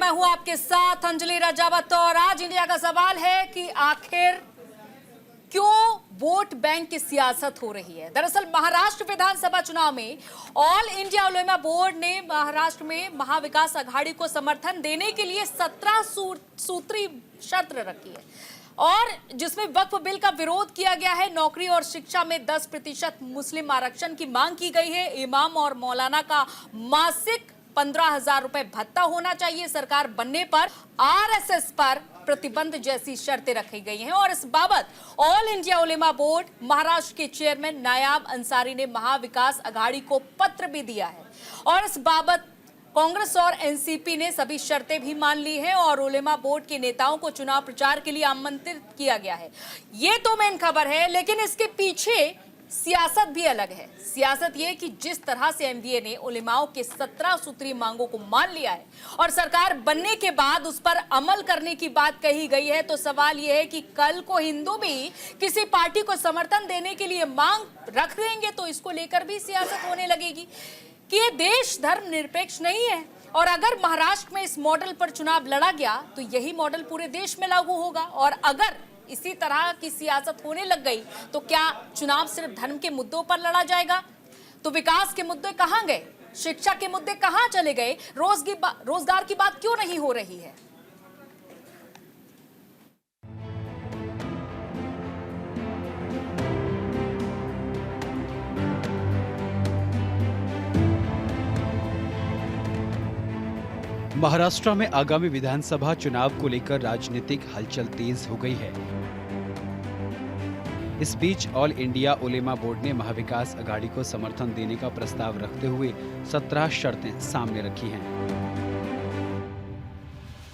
मैं हूं आपके साथ अंजलि राजावत और आज इंडिया का सवाल है कि आखिर क्यों वोट बैंक की सियासत हो रही है। दरअसल महाराष्ट्र विधानसभा चुनाव में ऑल इंडिया उलेमा बोर्ड ने महाराष्ट्र में महाविकास अघाड़ी को समर्थन देने के लिए 17 सूत्री शर्त रखी है और जिसमें वक्फ बिल का विरोध किया गया है। नौकरी और शिक्षा में 10% मुस्लिम आरक्षण की मांग की गई है। इमाम और मौलाना का मासिक 15,000 रुपए भत्ता होना चाहिए। सरकार बनने पर आरएसएस पर प्रतिबंध जैसी शर्तें रखी गई हैं और इस बाबत ऑल इंडिया उलेमा बोर्ड महाराष्ट्र के चेयरमैन नायाब अंसारी ने महाविकास अघाड़ी को पत्र भी दिया है और इस बाबत कांग्रेस और एनसीपी ने सभी शर्तें भी मान ली हैं और उलेमा बोर्ड के नेताओं को चुनाव प्रचार के लिए आमंत्रित किया गया है। ये तो मेन खबर है, लेकिन इसके पीछे सियासत भी अलग है। सियासत यह कि जिस तरह से एमवीए ने उलेमाओं के 17 सूत्री मांगों को मान लिया है और सरकार बनने के बाद उस पर अमल करने की बात कही गई है, तो सवाल यह है कि कल को हिंदू भी किसी पार्टी को समर्थन देने के लिए मांग रख देंगे तो इसको लेकर भी सियासत होने लगेगी कि ये देश धर्म निरपेक्ष नहीं है। और अगर महाराष्ट्र में इस मॉडल पर चुनाव लड़ा गया तो यही मॉडल पूरे देश में लागू होगा और अगर इसी तरह की सियासत होने लग गई तो क्या चुनाव सिर्फ धर्म के मुद्दों पर लड़ा जाएगा? तो विकास के मुद्दे कहां गए? शिक्षा के मुद्दे कहां चले गए? रोजगार की बात क्यों नहीं हो रही है? महाराष्ट्र में आगामी विधानसभा चुनाव को लेकर राजनीतिक हलचल तेज हो गई है। इस बीच ऑल इंडिया उलेमा बोर्ड ने महाविकास अघाड़ी को समर्थन देने का प्रस्ताव रखते हुए 17 शर्तें सामने रखी हैं।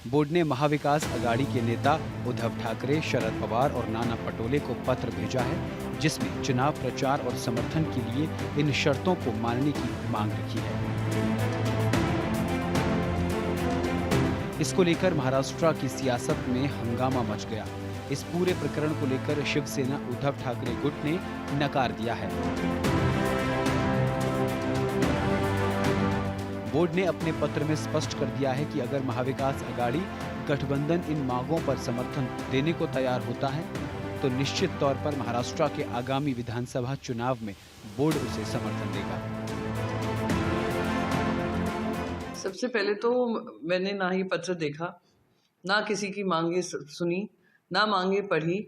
बोर्ड ने महाविकास अघाड़ी के नेता उद्धव ठाकरे, शरद पवार और नाना पटोले को पत्र भेजा है, जिसमें चुनाव प्रचार और समर्थन के लिए इन शर्तों को मानने की मांग रखी है। इसको लेकर महाराष्ट्र की सियासत में हंगामा मच गया। इस पूरे प्रकरण को लेकर शिवसेना उद्धव ठाकरे गुट ने नकार दिया है। बोर्ड ने अपने पत्र में स्पष्ट कर दिया है कि अगर महाविकास अघाड़ी गठबंधन इन मांगों पर समर्थन देने को तैयार होता है तो निश्चित तौर पर महाराष्ट्र के आगामी विधानसभा चुनाव में बोर्ड उसे समर्थन देगा। सबसे पहले तो मैंने ना ही पत्र देखा, ना किसी की मांगे सुनी, ना मांगे पढ़ी,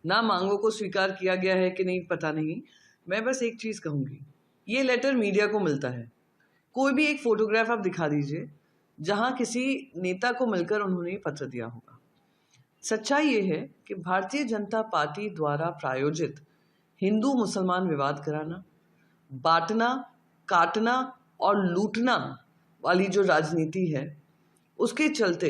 ना मांगों को स्वीकार किया गया है कि नहीं पता नहीं। मैं बस एक चीज़ कहूँगी, ये लेटर मीडिया को मिलता है। कोई भी एक फोटोग्राफ आप दिखा दीजिए जहाँ किसी नेता को मिलकर उन्होंने पत्र दिया होगा। सच्चाई ये है कि भारतीय जनता पार्टी द्वारा प्रायोजित हिंदू मुसलमान विवाद कराना, बांटना, काटना और लूटना वाली जो राजनीति है, उसके चलते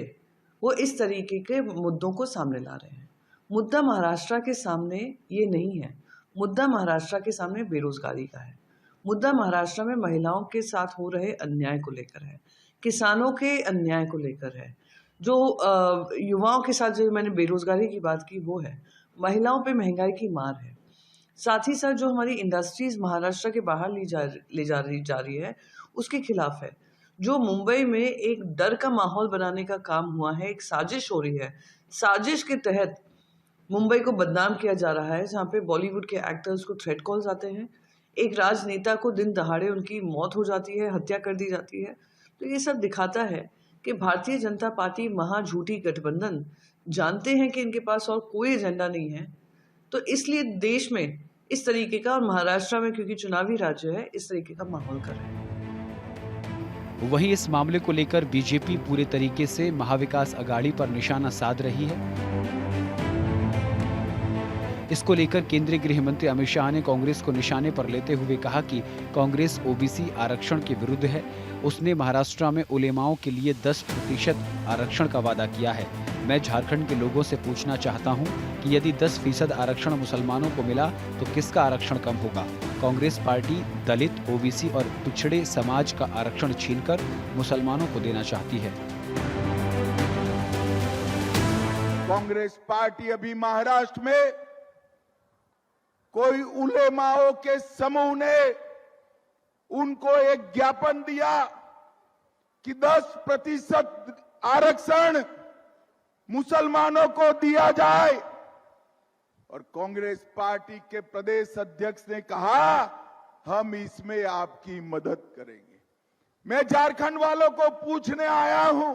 वो इस तरीके के मुद्दों को सामने ला रहे हैं। मुद्दा महाराष्ट्र के सामने ये नहीं है। मुद्दा महाराष्ट्र के सामने बेरोजगारी का है। मुद्दा महाराष्ट्र में महिलाओं के साथ हो रहे अन्याय को लेकर है, किसानों के अन्याय को लेकर है, जो युवाओं के साथ जो मैंने बेरोजगारी की बात की वो है, महिलाओं पे महंगाई की मार है। साथ ही साथ जो हमारी इंडस्ट्रीज महाराष्ट्र के बाहर ले जा रही है उसके खिलाफ है। जो मुंबई में एक डर का माहौल बनाने का काम हुआ है, एक साजिश हो रही है। साजिश के तहत मुंबई को बदनाम किया जा रहा है, जहाँ पे बॉलीवुड के एक्टर्स को थ्रेट कॉल्स आते हैं, एक राजनेता को दिन दहाड़े उनकी मौत हो जाती है, हत्या कर दी जाती है। तो ये सब दिखाता है कि भारतीय जनता पार्टी महाझूठी गठबंधन जानते हैं कि इनके पास और कोई एजेंडा नहीं है, तो इसलिए देश में इस तरीके का, और महाराष्ट्र में क्योंकि चुनावी राज्य है, इस तरीके का माहौल कर रहे हैं। वहीं इस मामले को लेकर बीजेपी पूरे तरीके से महाविकास अघाड़ी पर निशाना साध रही है। इसको लेकर केंद्रीय गृह मंत्री अमित शाह ने कांग्रेस को निशाने पर लेते हुए कहा कि कांग्रेस ओबीसी आरक्षण के विरुद्ध है। उसने महाराष्ट्र में उलेमाओं के लिए 10% आरक्षण का वादा किया है। मैं झारखंड के लोगों से पूछना चाहता हूं कि यदि 10% आरक्षण मुसलमानों को मिला तो किसका आरक्षण कम होगा? कांग्रेस पार्टी दलित, ओबीसी और पिछड़े समाज का आरक्षण छीनकर मुसलमानों को देना चाहती है। कांग्रेस पार्टी अभी महाराष्ट्र में कोई उलेमाओं के समूह ने उनको एक ज्ञापन दिया कि 10% आरक्षण मुसलमानों को दिया जाए। और कांग्रेस पार्टी के प्रदेश अध्यक्ष ने कहा हम इसमें आपकी मदद करेंगे। मैं झारखंड वालों को पूछने आया हूं,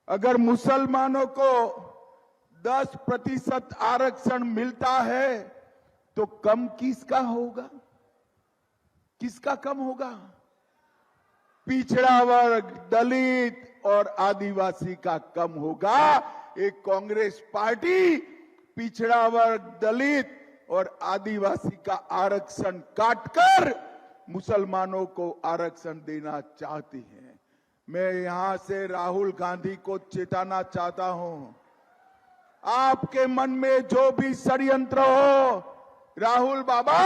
अगर मुसलमानों को 10% आरक्षण मिलता है तो कम किसका होगा? किसका कम होगा? पिछड़ा वर्ग, दलित और आदिवासी का कम होगा। एक कांग्रेस पार्टी पिछड़ा वर्ग, दलित और आदिवासी का आरक्षण काटकर मुसलमानों को आरक्षण देना चाहती है। मैं यहां से राहुल गांधी को चेताना चाहता हूं, आपके मन में जो भी षड्यंत्र हो, राहुल बाबा,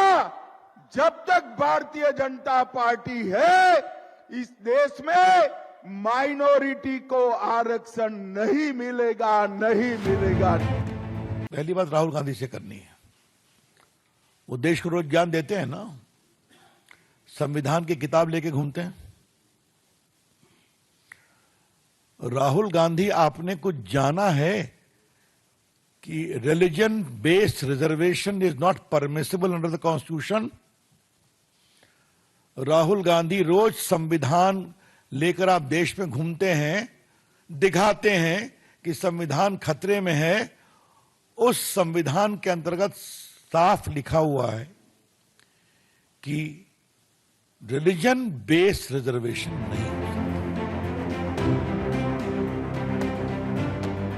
जब तक भारतीय जनता पार्टी है इस देश में माइनॉरिटी को आरक्षण नहीं मिलेगा, नहीं मिलेगा। पहली बात राहुल गांधी से करनी है। वो देश को रोज ज्ञान देते हैं ना, संविधान की किताब लेके घूमते हैं। राहुल गांधी, आपने कुछ जाना है कि religion based reservation is not permissible under the constitution. Rahul Gandhi रोज संविधान लेकर आप देश में घूमते हैं, दिखाते हैं कि संविधान खतरे में है। उस संविधान के अंतर्गत साफ लिखा हुआ है कि रिलीजन बेस्ड रिजर्वेशन नहीं।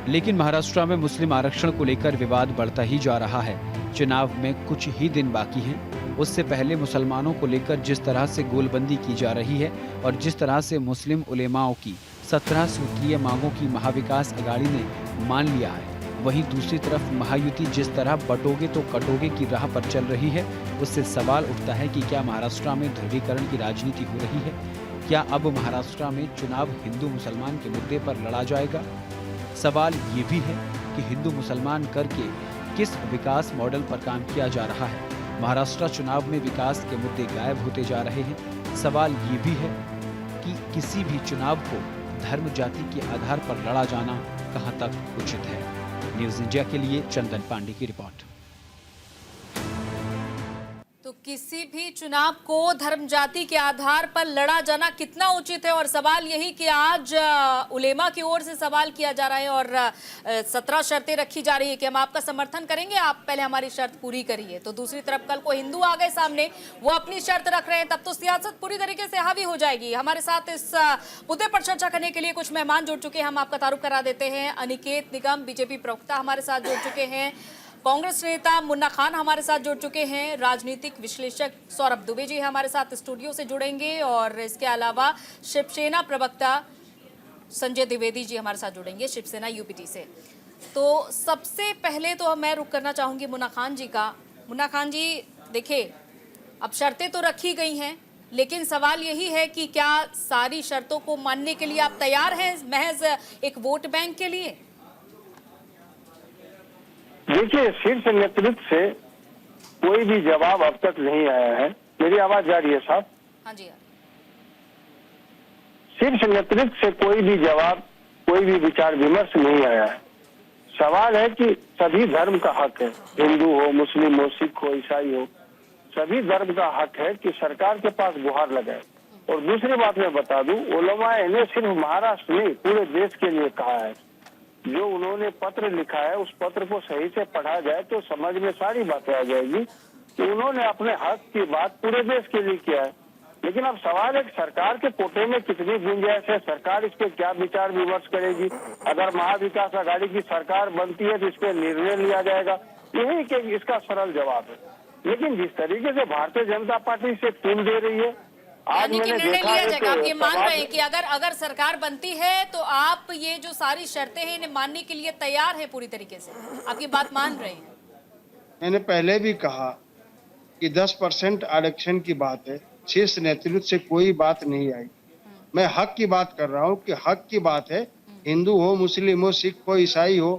लेकिन महाराष्ट्र में मुस्लिम आरक्षण को लेकर विवाद बढ़ता ही जा रहा है। चुनाव में कुछ ही दिन बाकी हैं। उससे पहले मुसलमानों को लेकर जिस तरह से गोलबंदी की जा रही है और जिस तरह से मुस्लिम उलेमाओं की 17 सूत्रीय मांगों की महाविकास अघाड़ी ने मान लिया है, वहीं दूसरी तरफ महायुति जिस तरह बटोगे तो कटोगे की राह पर चल रही है, उससे सवाल उठता है कि क्या महाराष्ट्र में ध्रुवीकरण की राजनीति हो रही है? क्या अब महाराष्ट्र में चुनाव हिंदू मुसलमान के मुद्दे पर लड़ा जाएगा? सवाल ये भी है कि हिंदू मुसलमान करके किस विकास मॉडल पर काम किया जा रहा है? महाराष्ट्र चुनाव में विकास के मुद्दे गायब होते जा रहे हैं। सवाल ये भी है कि किसी भी चुनाव को धर्म जाति के आधार पर लड़ा जाना कहां तक उचित है? न्यूज़ इंडिया के लिए चंदन पांडे की रिपोर्ट। तो किसी भी चुनाव को धर्म जाति के आधार पर लड़ा जाना कितना उचित है? और सवाल यही कि आज उलेमा की ओर से सवाल किया जा रहा है और 17 शर्तें रखी जा रही है कि हम आपका समर्थन करेंगे, आप पहले हमारी शर्त पूरी करिए। तो दूसरी तरफ कल को हिंदू आ गए सामने, वो अपनी शर्त रख रहे हैं, तब तो सियासत पूरी तरीके से हावी हो जाएगी। हमारे साथ इस मुद्दे पर चर्चा करने के लिए कुछ मेहमान जुड़ चुके हैं। हम आपका तारुफ करा देते हैं। अनिकेत निगम बीजेपी प्रवक्ता हमारे साथ जुड़ चुके हैं, कांग्रेस नेता मुन्ना खान हमारे साथ जुड़ चुके हैं, राजनीतिक विश्लेषक सौरभ दुबे जी हमारे साथ स्टूडियो से जुड़ेंगे और इसके अलावा शिवसेना प्रवक्ता संजय द्विवेदी जी हमारे साथ जुड़ेंगे शिवसेना यूपीटी से। तो सबसे पहले तो मैं रुक करना चाहूंगी मुन्ना खान जी का। मुन्ना खान जी, देखिए अब शर्तें तो रखी गई हैं, लेकिन सवाल यही है कि क्या सारी शर्तों को मानने के लिए आप तैयार हैं महज एक वोट बैंक के लिए? देखिए, शीर्ष नेतृत्व से कोई भी जवाब अब तक नहीं आया है। मेरी आवाज जा रही है साहब? हाँ जी। शीर्ष नेतृत्व से कोई भी जवाब, कोई भी विचार विमर्श नहीं आया है। सवाल है कि सभी धर्म का हक है, हिंदू हो, मुस्लिम हो, सिख हो, ईसाई हो, सभी धर्म का हक है कि सरकार के पास गुहार लगाए। और दूसरी बात मैं बता दूं, उलमाए ने सिर्फ महाराष्ट्र नहीं पूरे देश के लिए कहा है। जो उन्होंने पत्र लिखा है उस पत्र को सही से पढ़ा जाए तो समझ में सारी बातें आ जाएगी कि उन्होंने अपने हक की बात पूरे देश के लिए किया है। लेकिन अब सवाल है सरकार के कोटे में कितनी गुंजाइश है, सरकार इस पे क्या विचार विमर्श करेगी। अगर महाविकास अघाड़ी की सरकार बनती है तो इस पे निर्णय लिया जाएगा, यही कि इसका सरल जवाब है। लेकिन जिस तरीके से भारतीय जनता पार्टी से तुल दे रही है, आज यानी कि मैंने निर्णय देखा लिया है जाएगा। आप ये मान रहे हैं तो कि अगर सरकार बनती है तो आप ये जो सारी शर्तें हैं इन्हें मानने के लिए तैयार है पूरी तरीके से? आप ये बात मान रहे हैं? मैंने पहले भी कहा कि 10% आरक्षण की बात है, शीर्ष नेतृत्व से कोई बात नहीं आई। मैं हक की बात कर रहा हूँ कि हक की बात है, हिंदू हो, मुस्लिम हो, सिख हो, ईसाई हो,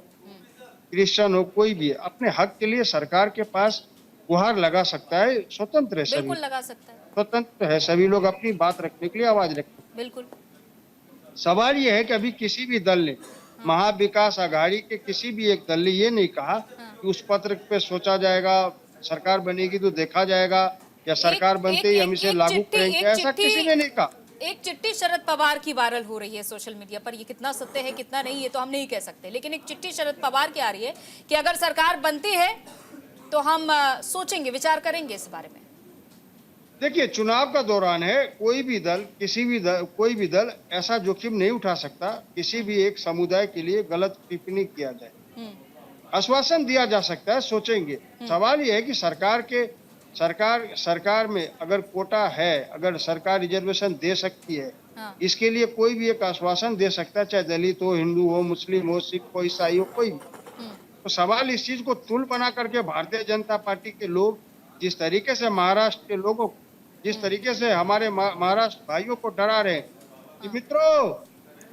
क्रिश्चियन हो, कोई भी अपने हक के लिए सरकार के पास गुहार लगा सकता है। स्वतंत्र है, सभी बिल्कुल लगा सकता है, स्वतंत्र है, सभी लोग अपनी बात रखने के लिए आवाज रखते हैं। बिल्कुल। सवाल ये है कि अभी किसी भी दल ने, महाविकास आघाड़ी के किसी भी एक दल ने ये नहीं कहा कि उस पत्र पे सोचा जाएगा, सरकार बनेगी तो देखा जाएगा, या सरकार बनते ही हम इसे लागू करेंगे, ऐसा किसी ने नहीं कहा। एक चिट्ठी शरद पवार की वायरल हो रही है सोशल मीडिया पर। ये कितना सत्य है कितना नहीं ये तो हम नहीं कह सकते, लेकिन एक चिट्ठी शरद पवार की आ रही है कि अगर सरकार बनती है तो हम सोचेंगे, विचार करेंगे इस बारे में। देखिए, चुनाव का दौरान है, कोई भी दल कोई भी दल ऐसा जोखिम नहीं उठा सकता किसी भी एक समुदाय के लिए गलत टिप्पणी किया जाए। आश्वासन दिया जा सकता है, सोचेंगे। सवाल यह है कि सरकार में अगर कोटा है, अगर सरकार रिजर्वेशन दे सकती है, इसके लिए कोई भी एक आश्वासन दे सकता है, चाहे दलित हो, हिंदू हो, मुस्लिम हो, सिख हो, ईसाई हो, कोई भी। तो सवाल इस चीज को तुल बना करके भारतीय जनता पार्टी के लोग जिस तरीके से महाराष्ट्र के लोगों को, जिस तरीके से हमारे महाराष्ट्र भाइयों को डरा रहे हैं कि मित्रों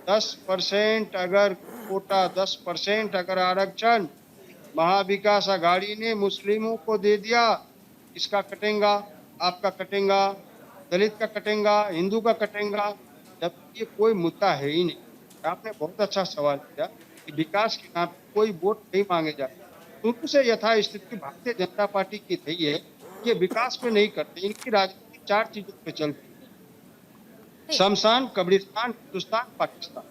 10% अगर कोटा, 10% अगर आरक्षण महाविकास आघाड़ी ने मुस्लिमों को दे दिया, इसका कटेगा, आपका कटेगा, दलित का कटेगा, हिंदू का कटेगा, जब ये कोई मुद्दा है ही नहीं। आपने बहुत अच्छा सवाल किया कि विकास के नाम पे कोई वोट नहीं मांगे जाते। शुरू से यथास्थिति भारतीय जनता पार्टी की थी है, ये विकास पे नहीं करते, इनकी राजनीति 4 चीजों पे चलती: शमशान, कब्रिस्तान, हिंदुस्तान, पाकिस्तान।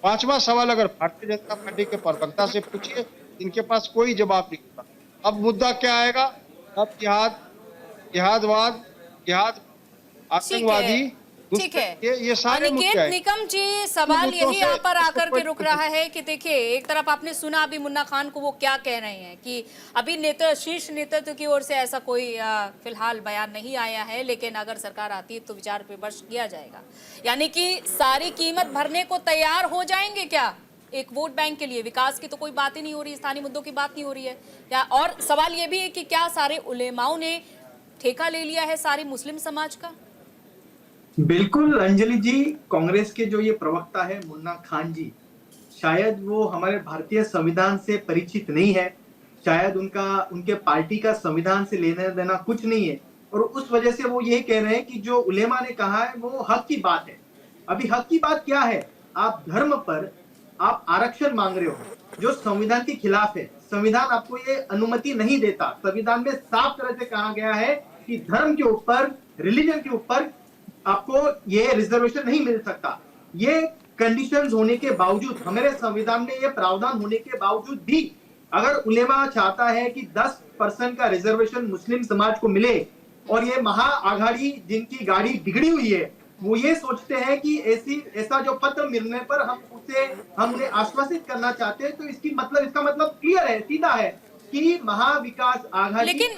5वां सवाल अगर भारतीय जनता पार्टी के प्रवक्ता से पूछिए, इनके पास कोई जवाब नहीं होता। अब मुद्दा क्या आएगा? अब जिहादवाद, आतंकवादी, ठीक है। ये सारे मुद्दे अनिकेत आए। निकम जी, सवाल यही यहाँ पर आकर के रुक रहा है कि देखिए, एक तरफ आपने सुना अभी मुन्ना खान को वो क्या कह रहे हैं कि अभी शीर्ष नेतृत्व की ओर से ऐसा कोई फिलहाल बयान नहीं आया है, लेकिन अगर सरकार आती है तो विचार विमर्श किया जाएगा। यानी कि सारी कीमत भरने को तैयार हो जाएंगे क्या एक वोट बैंक के लिए? विकास की तो कोई बात ही नहीं हो रही, स्थानीय मुद्दों की बात नहीं हो रही है या? और सवाल ये भी है कि क्या सारे उलेमाओं ने ठेका ले लिया है सारे मुस्लिम समाज का? बिल्कुल अंजलि जी, कांग्रेस के जो ये प्रवक्ता है मुन्ना खान जी, शायद वो हमारे भारतीय संविधान से परिचित नहीं है, शायद उनके पार्टी का संविधान से लेना देना कुछ नहीं है, और उस वजह से वो ये कह रहे हैं कि जो उलेमा ने कहा है वो हक की बात है। अभी हक की बात क्या है? आप धर्म पर आप आरक्षण मांग रहे हो जो संविधान के खिलाफ है। संविधान आपको ये अनुमति नहीं देता। संविधान में साफ तरह से कहा गया है कि धर्म के ऊपर, रिलीजन के ऊपर आपको ये रिजर्वेशन नहीं मिल सकता। ये कंडीशंस होने के बावजूद, हमारे संविधान में ये प्रावधान होने के बावजूद भी अगर उलेमा चाहता है कि 10% का रिजर्वेशन मुस्लिम समाज को मिले, और ये महाआघाड़ी जिनकी गाड़ी बिगड़ी हुई है वो ये सोचते हैं कि ऐसा जो पत्र मिलने पर हम उन्हें आश्वासित करना चाहते हैं, तो इसका मतलब क्लियर है, सीधा है कि महाविकास आघाड़ी। लेकिन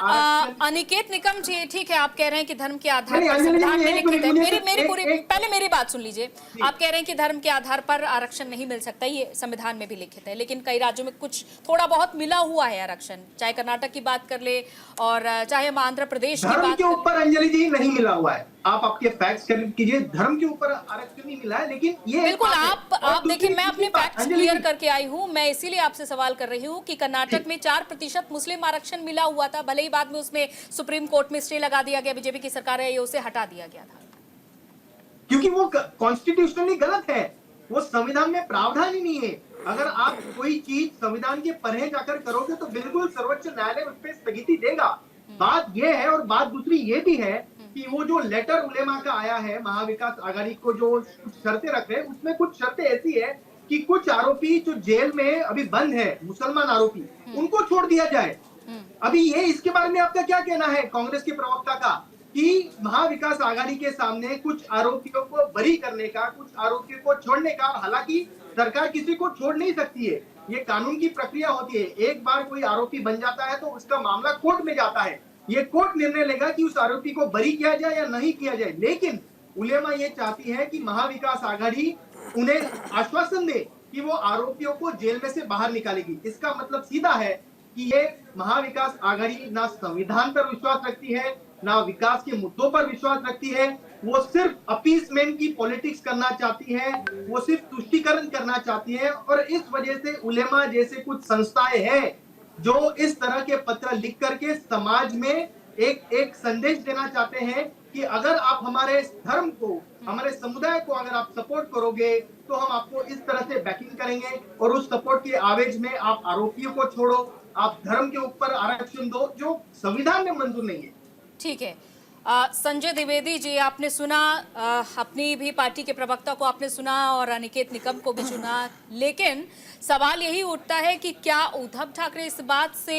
अनिकेत निकम जी, ठीक है, आप कह रहे हैं कि धर्म के आधार पर संविधान में लिखित है। पहले मेरी बात सुन लीजिए। आप कह रहे हैं कि धर्म के आधार पर आरक्षण नहीं मिल सकता, ये संविधान में भी लिखित है, लेकिन कई राज्यों में कुछ थोड़ा बहुत मिला हुआ है आरक्षण, चाहे कर्नाटक की बात कर ले और चाहे हम आंध्र प्रदेश की बात धर्म के ऊपर अंजलि जी नहीं मिला हुआ है। आप आपके फैक्ट्स कीजिए, धर्म के ऊपर आरक्षण नहीं मिला है, लेकिन ये बिल्कुल आप देखिए, मैं अपने फैक्ट्स क्लियर करके आई हूँ। मैं इसीलिए आपसे सवाल कर रही हूँ कि कर्नाटक में 4% मुस्लिम आरक्षण मिला हुआ था, भले ही बाद में उसमें सुप्रीम कोर्ट में स्टे लगा दिया गया, बीजेपी की सरकार है, ये उसे हटा दिया गया था क्योंकि वो कॉन्स्टिट्यूशनली गलत है, वो संविधान में प्रावधान ही नहीं है। अगर आप कोई चीज संविधान के परे जाकर करोगे तो बिल्कुल सर्वोच्च न्यायालय उस पर स्थगिति देगा। बात यह है, और बात दूसरी ये भी है कि वो जो लेटर उलेमा का आया है महाविकास आघाड़ी को जो शर्तें रख रहे हैं, उसमें कुछ शर्तें ऐसी है कि कुछ आरोपी जो जेल में अभी बंद है, मुसलमान आरोपी, उनको छोड़ दिया जाए। अभी ये इसके बारे में आपका क्या कहना है कांग्रेस के प्रवक्ता का कि महाविकास आघाड़ी के सामने कुछ आरोपियों को बरी करने का, कुछ आरोपियों को छोड़ने का, हालांकि सरकार किसी को छोड़ नहीं सकती है, ये कानून की प्रक्रिया होती है। एक बार कोई आरोपी बन जाता है तो उसका मामला कोर्ट में जाता है, ये कोर्ट निर्णय लेगा कि उस आरोपी को बरी किया जाए या नहीं किया जाए। लेकिन उलेमा ये चाहती है कि महाविकास आघाड़ी उन्हें आश्वासन दे कि वो आरोपियों को जेल में से बाहर निकालेगी। इसका मतलब सीधा है कि ये महाविकास आघाड़ी ना संविधान पर विश्वास रखती है, ना विकास के मुद्दों पर विश्वास रखती है, वो सिर्फ अपीसमेंट की पॉलिटिक्स करना चाहती है, वो सिर्फ तुष्टीकरण करना चाहती है। और इस वजह से उलेमा जैसे कुछ संस्थाएं हैं जो इस तरह के पत्र लिख करके समाज में एक संदेश देना चाहते हैं कि अगर आप हमारे धर्म को, हमारे समुदाय को अगर आप सपोर्ट करोगे तो हम आपको इस तरह से बैकिंग करेंगे, और उस सपोर्ट के आवेज में आप आरोपियों को छोड़ो, आप धर्म के ऊपर आरक्षण दो जो संविधान में मंजूर नहीं है। ठीक है। संजय द्विवेदी जी, आपने सुना, अपनी भी पार्टी के प्रवक्ता को आपने सुना और अनिकेत निकम को भी सुना, लेकिन सवाल यही उठता है कि क्या उद्धव ठाकरे इस बात से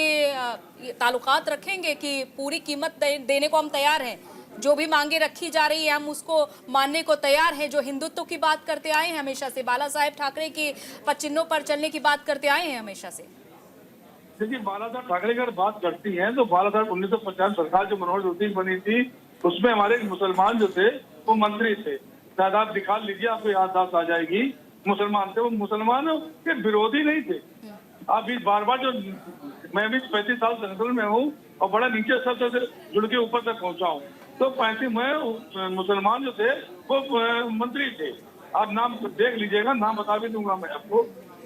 ताल्लुकात रखेंगे कि पूरी कीमत देने को हम तैयार हैं, जो भी मांगे रखी जा रही है हम उसको मानने को तैयार हैं, जो हिंदुत्व की बात करते आए हैं हमेशा से, बाला साहेब ठाकरे की पदचिन्हों पर चलने की बात करते आए हैं हमेशा से। देखिए, बाला साहब ठाकरे अगर बात करती हैं तो बाला साहब 1950 सरकार जो मनोहर ज्योति बनी थी उसमें हमारे मुसलमान जो थे वो मंत्री थे। शायद आप दिखा लीजिए, आपको याद आ जाएगी। मुसलमान थे, वो मुसलमानों के विरोधी नहीं थे। आप इस बार जो मैं भी 35 साल संसद में हूँ और बड़ा नीचे स्तर से जुड़ के ऊपर तक पहुंचा हूँ, तो 35 में मुसलमान जो थे वो मंत्री थे। आप नाम देख लीजिएगा, नाम बता भी दूंगा मैं आपको।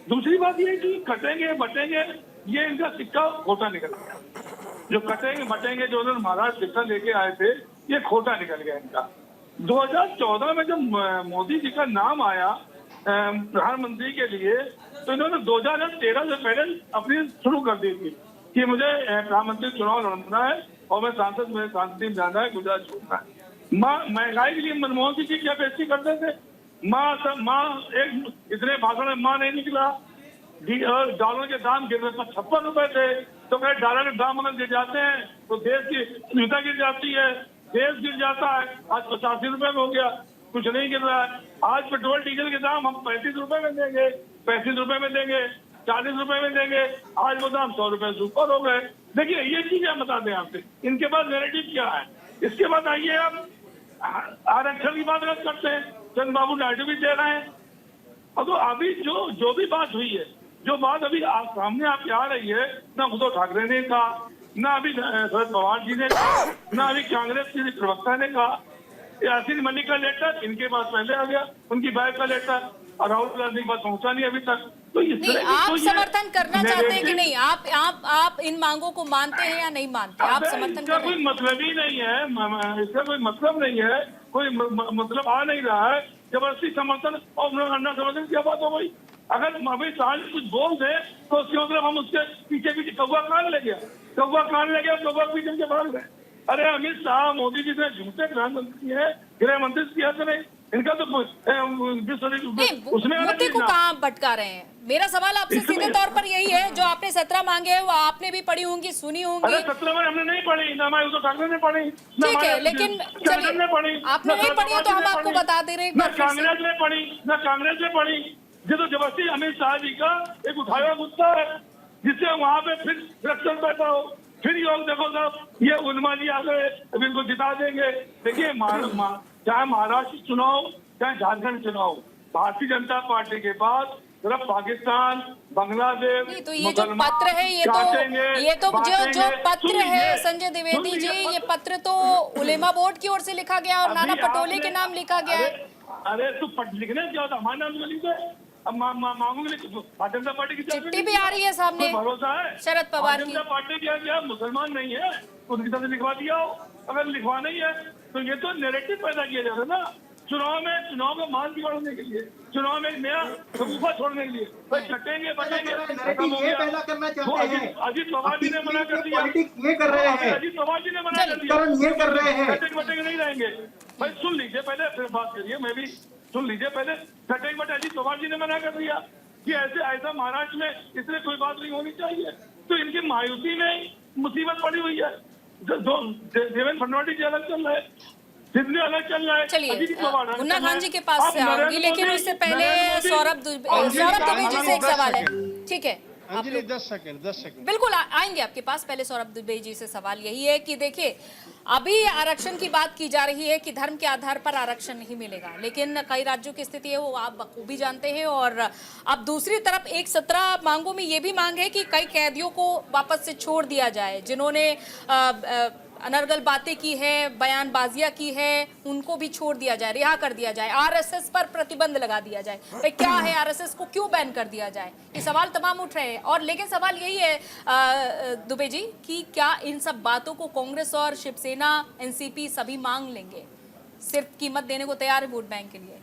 दूसरी बात ये कि कटेंगे बटेंगे, ये इनका सिक्का खोटा निकल गया। जो कटेंगे बटेंगे जो उन्होंने महाराष्ट्र सिक्का लेके आए थे, ये खोटा निकल गया इनका। 2014 में जब मोदी जी का नाम आया प्रधानमंत्री के लिए, तो इन्होंने 2013 से पहले अपनी शुरू कर दी थी कि मुझे प्रधानमंत्री चुनाव लड़ना है और मैं सांसद में सांसद जाना है, गुजरात छोड़ना है। महंगाई के लिए मनमोहन सिंह जी क्या बेइज्जती करते थे। एक इतने भाषण में माँ नहीं निकला। डॉलर के दाम गिर रहे 56 रुपए थे, तो कहे डॉलर के दाम अगर गिर जाते हैं तो देश की स्थिरता गिर जाती है, देश गिर जाता है। आज 85 रुपए में हो गया, कुछ नहीं गिर रहा है। आज पेट्रोल डीजल के दाम हम 35 रुपए में देंगे, 35 रुपए में देंगे, 40 रुपए में देंगे। आज वो दाम 100 रुपए से ऊपर हो गए। देखिए, ये चीज हम बता दें आपसे, इनके पास नैरेटिव क्या है। इसके बाद आइए आप आरक्षण की बात करते हैं, चंद्रबाबू नायडू भी दे रहे हैं। और तो अभी जो भी बात हुई है, जो बात अभी सामने आपके आ रही है, ना उद्धव ठाकरे ने कहा, ना अभी शरद पवार जी ने कहा, ना अभी कांग्रेस के प्रवक्ता ने कहा। यासीन मलिक का लेटर इनके पास पहले आ गया, उनकी बाइक का लेटर, और राहुल गांधी के पास पहुंचा नहीं अभी तक। तो नहीं, आप समर्थन करना चाहते हैं कि नहीं? आप इन मांगों को मानते हैं या नहीं मानते? आप समर्थन कर रहे हैं? कोई मतलब ही नहीं है, इसका कोई मतलब नहीं है, कोई मतलब आ नहीं रहा है। जबरदस्ती समर्थन और अन्ना समर्थन क्या बात हो गई? अगर अभी साल कुछ बोल दे तो उसके मतलब हम उसके पीछे कौवा कान ले गया, कौवा पीछे के भाग गए। अरे अमित शाह मोदी जी से झूठे प्रधानमंत्री है, गृह मंत्री किया तो नहीं, इनका तो उसमें मुद्दे को कहाँ भटका रहे हैं? मेरा सवाल आपसे सीधे तौर पर यही है, जो आपने 17 मांगे हैं वो आपने भी पढ़ी होंगी, सुनी होंगी। अरे 17 में हमने नहीं पढ़ी, ना मैं उद्धव ठाकरे ने पढ़ी, ठीक है, लेकिन चलिए आपने नहीं पढ़ी है तो हम आपको बता दे रहे हैं। ना कांग्रेस ने पढ़ी, ना कांग्रेस ने पढ़ी। ये तो जबरदस्ती अमित शाह जी का एक उठाया मुद्दा है, जिससे वहां पे फिर इलेक्शन पैदा हो। फिर योग देखो साहब, ये उन्मा जी आ गए, अब इनको जिता देंगे। देखिए, चाहे महाराष्ट्र चुनाव चाहे झारखंड चुनाव, भारतीय जनता पार्टी के पास सिर्फ पाकिस्तान, बांग्लादेश, नहीं, तो ये जो पत्र है, ये तो जो पत्र है संजय द्विवेदी जी, ये पत्र तो उलेमा बोर्ड की ओर से लिखा गया और नाना पटोले के नाम लिखा गया है। अरे तो लिखने क्या होता, हमारे नाम लिख दे। अब मांगोगे भारतीय जनता पार्टी की चिट्ठी भी आ रही है सामने, भरोसा है शरद पवार की। जनता पार्टी क्या मुसलमान नहीं है, उनकी तरफ से लिखवा दिया हो। अगर लिखवा नहीं है तो ये तो नैरेटिव पैदा किया जा रहा है ना, चुनाव का मान बिगाड़ने के लिए, चुनाव में नया सफूफा छोड़ने के लिए। कटेंगे बटेंगे ये पहला करना चाहते हैं। अजीत पवार जी ने मना कर दिया, ये कर रहे हैं, अजीत पवार जी ने मना कर दिया, ये कर रहे हैं। कटेंगे बटेंगे नहीं रहेंगे। भाई सुन लीजिए पहले, फिर बात करिए। मैं भी सुन लीजिए पहले। कटेंगे बटे अजीत पवार जी ने मना कर दिया कि ऐसा महाराष्ट्र में इसलिए कोई बात नहीं होनी चाहिए। तो इनकी मायूसी में मुसीबत पड़ी हुई है। देवेंद्र फडणवीस जी अलग चल रहे हैं, सिंधु अलग चल रहा है। चलिए मुन्ना खान जी के पास से आऊंगी, लेकिन उससे पहले सौरभ दुबे जी से एक सवाल है। ठीक है, अंजलि 10 सेकंड बिल्कुल आएंगे आपके पास। पहले सौरभ दुबे जी से सवाल यही है कि देखिए, अभी आरक्षण की बात की जा रही है कि धर्म के आधार पर आरक्षण नहीं मिलेगा, लेकिन कई राज्यों की स्थिति है वो आप बखूबी जानते हैं। और अब दूसरी तरफ 17 मांगों में ये भी मांग है कि कई कैदियों को वापस से छोड़ दिया जाए, जिन्होंने अनर्गल बातें की है, बयानबाजियां की है, उनको भी छोड़ दिया जाए, रिहा कर दिया जाए, आरएसएस पर प्रतिबंध लगा दिया जाए। भाई क्या है, आरएसएस को क्यों बैन कर दिया जाए, ये सवाल तमाम उठ रहे हैं। और लेकिन सवाल यही है दुबे जी कि क्या इन सब बातों को कांग्रेस और शिवसेना, एनसीपी सभी मांग लेंगे, सिर्फ कीमत देने को तैयार है वोट बैंक के लिए?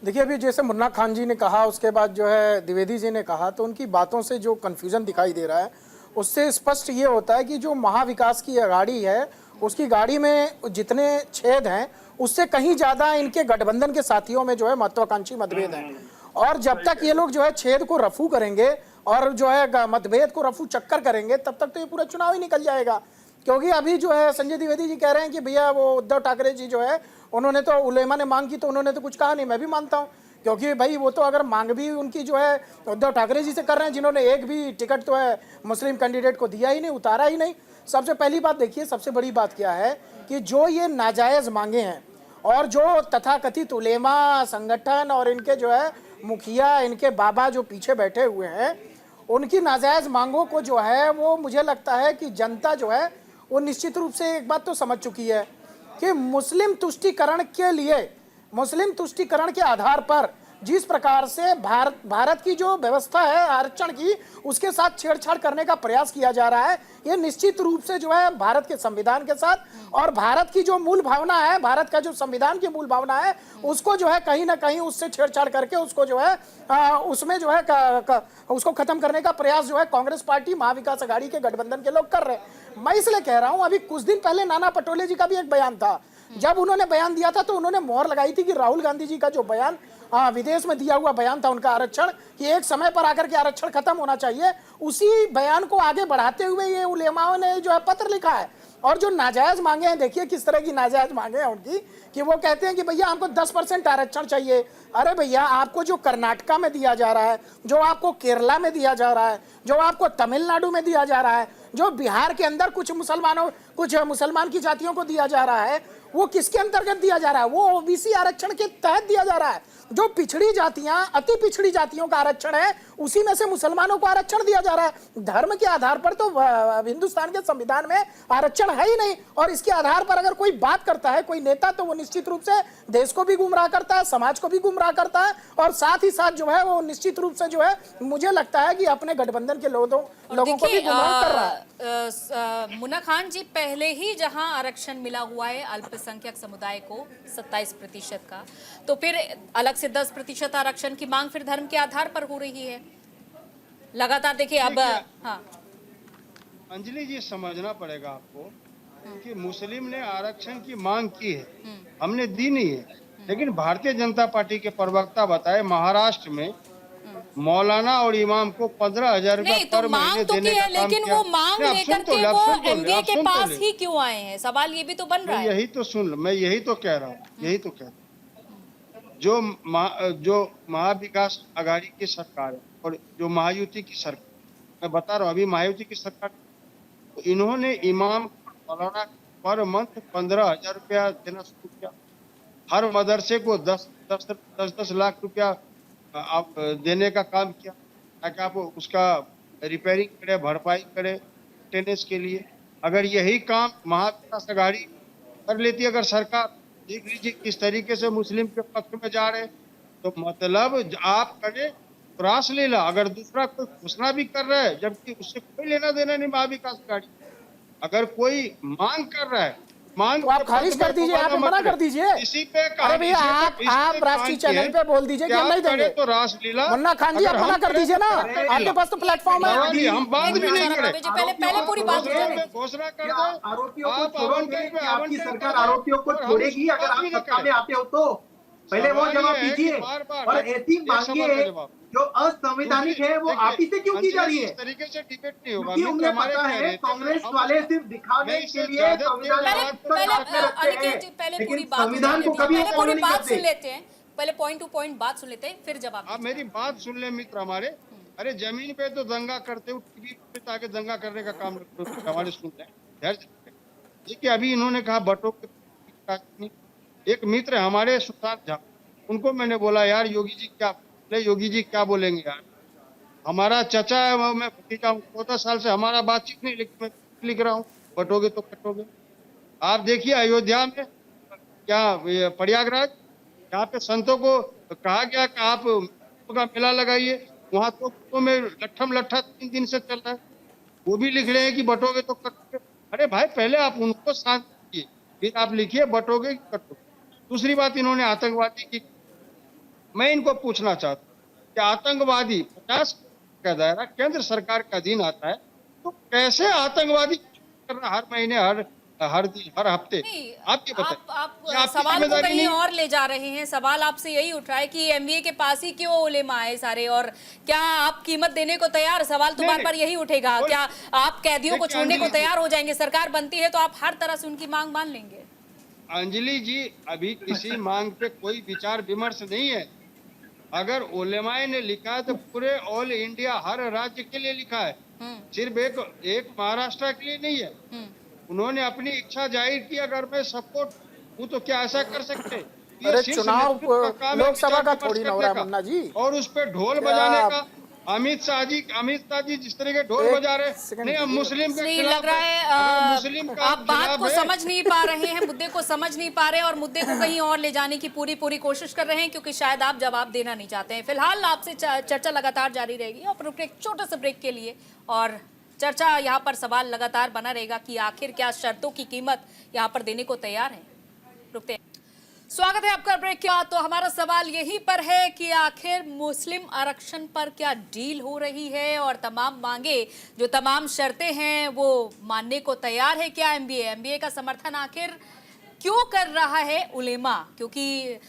देखिए, अभी जैसे मुन्ना खान जी ने कहा, उसके बाद जो है द्विवेदी जी ने कहा, तो उनकी बातों से जो कन्फ्यूजन दिखाई दे रहा है उससे स्पष्ट ये होता है कि जो महाविकास की गाड़ी है उसकी गाड़ी में जितने छेद हैं उससे कहीं ज़्यादा इनके गठबंधन के साथियों में जो है महत्वाकांक्षी मतभेद हैं। और जब तक ये लोग जो है छेद को रफू करेंगे और जो है मतभेद को रफू चक्कर करेंगे, तब तक तो ये पूरा चुनाव ही निकल जाएगा। क्योंकि अभी जो है संजय द्विवेदी जी कह रहे हैं कि भैया वो उद्धव ठाकरे जी जो है उन्होंने तो उलेमा ने मांग की तो उन्होंने तो कुछ कहा नहीं। मैं भी मानता हूँ, क्योंकि भाई वो तो अगर मांग भी उनकी जो है उद्धव ठाकरे जी से कर रहे हैं, जिन्होंने एक भी टिकट तो है मुस्लिम कैंडिडेट को दिया ही नहीं, उतारा ही नहीं। सबसे पहली बात देखिए, सबसे बड़ी बात क्या है कि जो ये नाजायज़ मांगे हैं और जो तथाकथित उलेमा संगठन और इनके जो है मुखिया, इनके बाबा जो पीछे बैठे हुए हैं, उनकी नाजायज़ मांगों को जो है वो मुझे लगता है कि जनता जो है वो निश्चित रूप से एक बात तो समझ चुकी है कि मुस्लिम तुष्टीकरण के लिए, मुस्लिम तुष्टीकरण के आधार पर जिस प्रकार से भारत की जो व्यवस्था है आरक्षण की, उसके साथ छेड़छाड़ करने का प्रयास किया जा रहा है, ये निश्चित रूप से जो है भारत के संविधान के साथ और भारत की जो मूल भावना है, भारत का जो संविधान की मूल भावना है, उसको जो है कहीं ना कहीं उससे छेड़छाड़ करके उसको जो है उसमें जो है उसको खत्म करने का प्रयास जो है कांग्रेस पार्टी, महाविकास अघाड़ी के गठबंधन के लोग कर रहे हैं। मैं इसलिए कह रहा हूं, अभी कुछ दिन पहले नाना पटोले जी का भी एक बयान था। जब उन्होंने बयान दिया था तो उन्होंने मोहर लगाई थी कि राहुल गांधी जी का जो बयान विदेश में दिया हुआ बयान था उनका आरक्षण, कि एक समय पर आकर के आरक्षण खत्म होना चाहिए, उसी बयान को आगे बढ़ाते हुए ये उलेमाओं ने जो है पत्र लिखा है। और जो नाजायज मांगे हैं, देखिए किस तरह की नाजायज मांगे हैं उनकी, कि वो कहते हैं कि भैया हमको 10% आरक्षण चाहिए। अरे भैया, आपको जो कर्नाटका में दिया जा रहा है, जो आपको केरला में दिया जा रहा है, जो आपको तमिलनाडु में दिया जा रहा है, जो बिहार के अंदर कुछ मुसलमान की जातियों को दिया जा रहा है, वो किसके अंतर्गत दिया जा रहा है? वो ओबीसी आरक्षण के तहत दिया जा रहा है। जो पिछड़ी जातियां, अति पिछड़ी जातियों का आरक्षण है, उसी में से मुसलमानों को आरक्षण दिया जा रहा है। धर्म के आधार पर तो हिंदुस्तान के संविधान में आरक्षण है ही नहीं। और इसके आधार पर अगर कोई बात करता है कोई नेता, तो वो निश्चित रूप से देश को भी गुमराह करता है, समाज को भी गुमराह करता है, और साथ ही साथ जो है वो निश्चित रूप से जो है मुझे लगता है कि अपने गठबंधन के लोगों को भी गुमराह कर रहा है। मुन्ना खान जी, पहले ही जहां आरक्षण मिला हुआ है अल्पसंख्यक समुदाय को 27% का, तो फिर अलग से 10% आरक्षण की मांग फिर धर्म के आधार पर हो रही है लगातार। देखिए अब हाँ अंजलि जी, समझना पड़ेगा आपको कि मुस्लिम ने आरक्षण की मांग की है, हमने दी नहीं है। लेकिन भारतीय जनता पार्टी के प्रवक्ता बताए महाराष्ट्र में मौलाना और इमाम को 15,000 रुपया पर महीने देने का काम किया। लेकिन वो मांग लेकर के वो एमपी के पास ही क्यों आए हैं? सवाल ये भी तो बन रहा है। यही तो सुन, मैं यही तो कह रहा हूँ, जो महाविकास अघाड़ी की सरकार है और जो महायुति की सरकार, मैं बता रहा हूँ, अभी महायुति की सरकार, तो इन्होंने इमाम मौलाना पर मंथ 15,000 रुपया देना शुरू किया। हर मदरसे को 10 लाख रुपया आप देने का काम किया, ताकि आप उसका रिपेयरिंग करे, भरपाई करे टेनेस के लिए। अगर यही काम महाविकास अघाड़ी कर लेती, अगर सरकार, देख लीजिए किस तरीके से मुस्लिम के पक्ष में जा रहे, तो मतलब आप करें तो रासलीला। अगर दूसरा कोई घोषणा भी कर रहा है जबकि उससे कोई लेना देना नहीं महाविकास अघाड़ी, अगर कोई मांग कर रहा है, मांग तो आप खारिज कर दीजिए, आप मना कर दीजिए। इसी पे अरे भैया, आप राष्ट्रीय चैनल पे बोल दीजिए कि हम नहीं देंगे। तो रासलीला मुन्ना खान जी, आप मना कर दीजिए ना, आपके पास तो प्लेटफॉर्म है। हम बात भी नहीं करें, पहले पूरी बात घोषणा कर दो। आरोपियों को छोड़ोगे कि आपकी सरकार आरोपियों को छोड़ेगी अगर आप सत्ता में आते हो तो? पहले वो जवाब दीजिए। और ऐसी मांगे जो असंवैधानिक है वो आप ही से क्यों की जा रही है? इस तरीके से डिबेट नहीं होगा। क्योंकि उन्हें पता है कांग्रेस वाले सिर्फ दिखाने के लिए संविधान को कभी पूरी बात सुन लेते हैं, पहले पॉइंट टू पॉइंट बात सुन लेते हैं, फिर जवाब। आप मेरी बात सुन ले मित्र हमारे। अरे जमीन पे तो दंगा करते हो, टीवी पे ताकि दंगा करने का काम हमारे सुनते हैं। देखिए, अभी इन्होंने कहा बटों के, एक मित्र हमारे सुशांत झा, उनको मैंने बोला यार योगी जी क्या बोलेंगे यार, हमारा चचा है, मैं भतीजा हूँ, 14 साल से हमारा बातचीत नहीं, लेकिन मैं लिख रहा हूँ। बटोगे तो कटोगे। आप देखिए अयोध्या में क्या ये प्रयागराज, यहाँ पे संतों को कहा गया कि आप का मेला लगाइए, वहां तो में लट्ठम लट्ठा 3 दिन से चल रहा है, वो भी लिख रहे हैं कि बटोगे तो कटोगे। अरे भाई पहले आप उनको शांत कीजिए, फिर आप लिखिए बटोगे कि कटोगे। दूसरी बात इन्होंने आतंकवादी की, मैं इनको पूछना चाहता हूँ कि आतंकवादी 50 का दायरा केंद्र सरकार का अधीन आता है, तो कैसे आतंकवादी कर रहा हर महीने हर दिन हर हफ्ते? नहीं, आप ये बताइए। आप ये आपकी सवाल को जिम्मेदारी कहीं नहीं? और ले जा रहे हैं। सवाल आपसे यही उठ रहा है कि एमबीए के पास ही क्यों उलेमा आए सारे, और क्या आप कीमत देने को तैयार? सवाल तो नहीं, बार बार यही उठेगा, और- क्या आप कैदियों को देखिए, छोड़ने को अंजलि जी- तैयार हो जाएंगे? सरकार बनती है तो आप हर तरह से उनकी मांग मान लेंगे? अंजलि जी, अभी किसी मांग पे कोई विचार विमर्श नहीं है। अगर उलेमाए ने लिखा है तो पूरे ऑल इंडिया हर राज्य के लिए लिखा है, सिर्फ एक महाराष्ट्र के लिए नहीं है। उन्होंने अपनी इच्छा जाहिर की, अगर मैं सपोर्ट हूँ तो क्या ऐसा कर सकते? ये अरे शीर्ष चुनाव नेतृत्व का काम है लोकसभा विचार का विमर्श थोड़ी ना हो करने रहा है का। मुन्ना जी। और उस पे ढोल क्या बजाने का अमित शाह जी जिस तरह के ढोल एक बजा रहे, सेकंड नहीं हम दीजिए। मुस्लिम के नहीं खिलाफ लग रहा है। अगर है मुस्लिम का आप बात खिलाफ को है, समझ नहीं पा रहे हैं, मुद्दे को समझ नहीं पा रहे हैं और मुद्दे को कहीं और ले जाने की पूरी कोशिश कर रहे हैं, क्योंकि शायद आप जवाब देना नहीं चाहते हैं। फिलहाल आपसे चर्चा लगातार जारी रहेगी और एक छोटे से ब्रेक के लिए, और चर्चा यहाँ पर सवाल लगातार बना रहेगा कि आखिर क्या शर्तों की कीमत यहाँ पर देने को तैयार है। रुकते हैं। स्वागत है आपका ब्रेक के बाद। तो हमारा सवाल यहीं पर है कि आखिर मुस्लिम आरक्षण पर क्या डील हो रही है, और तमाम मांगे जो तमाम शर्तें हैं वो मानने को तैयार है क्या एमबीए का समर्थन आखिर क्यों कर रहा है उलेमा? क्योंकि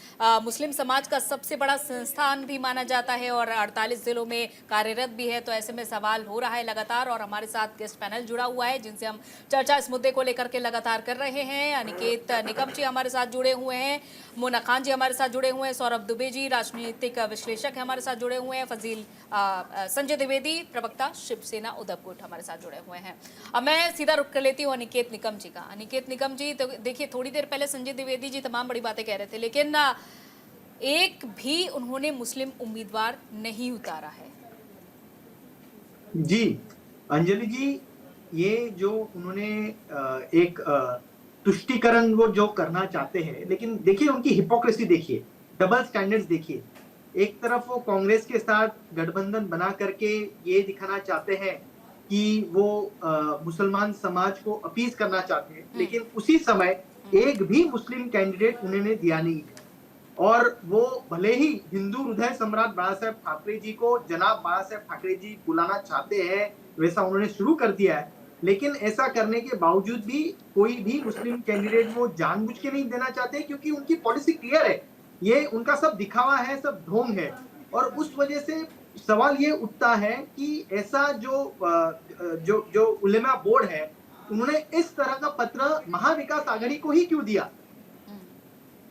मुस्लिम समाज का सबसे बड़ा संस्थान भी माना जाता है और 48 जिलों में कार्यरत भी है, तो ऐसे में सवाल हो रहा है लगातार। और हमारे साथ गेस्ट पैनल जुड़ा हुआ है जिनसे हम चर्चा इस मुद्दे को लेकर के लगातार कर रहे हैं। अनिकेत निकम जी हमारे साथ जुड़े हुए हैं, मोना खान जी हमारे साथ जुड़े हुए हैं, सौरभ दुबे जी राजनीतिक विश्लेषक हमारे साथ जुड़े हुए हैं, संजय द्विवेदी प्रवक्ता शिवसेना उद्धव गुट हमारे साथ जुड़े हुए हैं। अब मैं सीधा रुख कर लेती हूँ अनिकेत निकम जी का। अनिकेत निकम जी, तो देखिए थोड़ी देर पहले संजय द्विवेदी जी तमाम बड़ी बातें कह रहे थे, लेकिन एक भी उन्होंने मुस्लिम उम्मीदवार नहीं उतारा है। जी अंजलि जी, ये जो उन्होंने एक तुष्टीकरण वो जो करना चाहते हैं, लेकिन देखिए उनकी हिपोक्रेसी देखिए, डबल स्टैंडर्ड्स देखिए। एक तरफ वो कांग्रेस के साथ गठबंधन बना करके ये दिखाना चाहते हैं कि वो मुसलमान समाज को अपीज करना चाहते हैं, लेकिन उसी समय एक भी मुस्लिम कैंडिडेट उन्होंने दिया नहीं है। और वो भले ही हिंदू हृदय सम्राट बाला साहेब ठाकरे जी को जनाब बाला साहेब ठाकरे जी बुलाना चाहते हैं, वैसा उन्होंने शुरू कर दिया है, लेकिन ऐसा करने के बावजूद भी कोई भी मुस्लिम कैंडिडेट वो जानबूझ के नहीं देना चाहते, क्योंकि उनकी पॉलिसी क्लियर है। ये उनका सब दिखावा है, सब ढोंग है। और उस वजह से सवाल ये उठता है कि ऐसा जो उलेमा बोर्ड है, उन्होंने इस तरह का पत्र महाविकास आघाड़ी को ही क्यों दिया?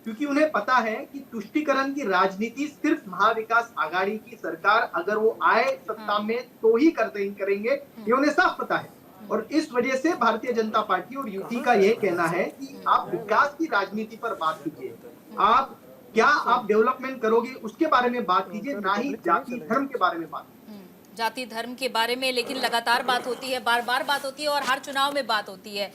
क्योंकि उन्हें पता है कि तुष्टीकरण की राजनीति सिर्फ महाविकास आघाड़ी की सरकार अगर वो आए सत्ता में तो ही करेंगे, ये उन्हें साफ पता है। और इस वजह से भारतीय जनता पार्टी और यूपी का यह कहना है कि आप विकास की राजनीति पर बात कीजिए, आप डेवलपमेंट करोगे उसके बारे में बात कीजिए, ना ही जाति धर्म के बारे में बात। जाति धर्म के बारे में लेकिन लगातार बात होती है, बार बार बात होती है और हर चुनाव में बात होती है।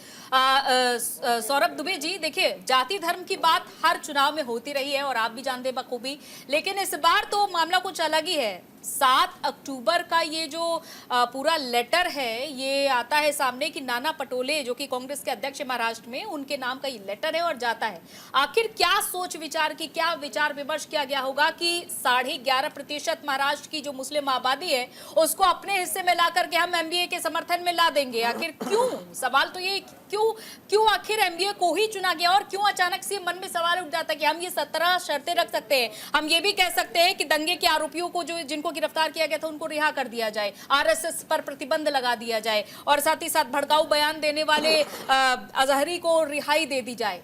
सौरभ दुबे जी, देखिए जाति धर्म की बात हर चुनाव में होती रही है और आप भी जानते हैं बखूबी, लेकिन इस बार तो मामला कुछ अलग ही है। 7 अक्टूबर का ये जो पूरा लेटर है ये आता है सामने कि नाना पटोले जो कि कांग्रेस के अध्यक्ष महाराष्ट्र में, उनके नाम का ये लेटर है और जाता है। आखिर क्या सोच विचार की, क्या विचार विमर्श किया गया होगा कि 11.5% महाराष्ट्र की जो मुस्लिम आबादी है उसको अपने हिस्से में ला करके हम एमबीए के समर्थन में ला देंगे? आखिर क्यों? सवाल तो ये क्यों आखिर एमबीए को ही चुना गया, और क्यों अचानक से मन में सवाल उठ जाता है कि हम ये 17 शर्तें रख सकते हैं, हम ये भी कह सकते हैं कि दंगे के आरोपियों को जिनको गिरफ्तार किया गया था उनको रिहा कर दिया जाए, आरएसएस पर प्रतिबंध लगा दिया जाए, और साथ ही साथ भड़काऊ बयान देने वाले अजहरी को रिहाई दे दी जाए।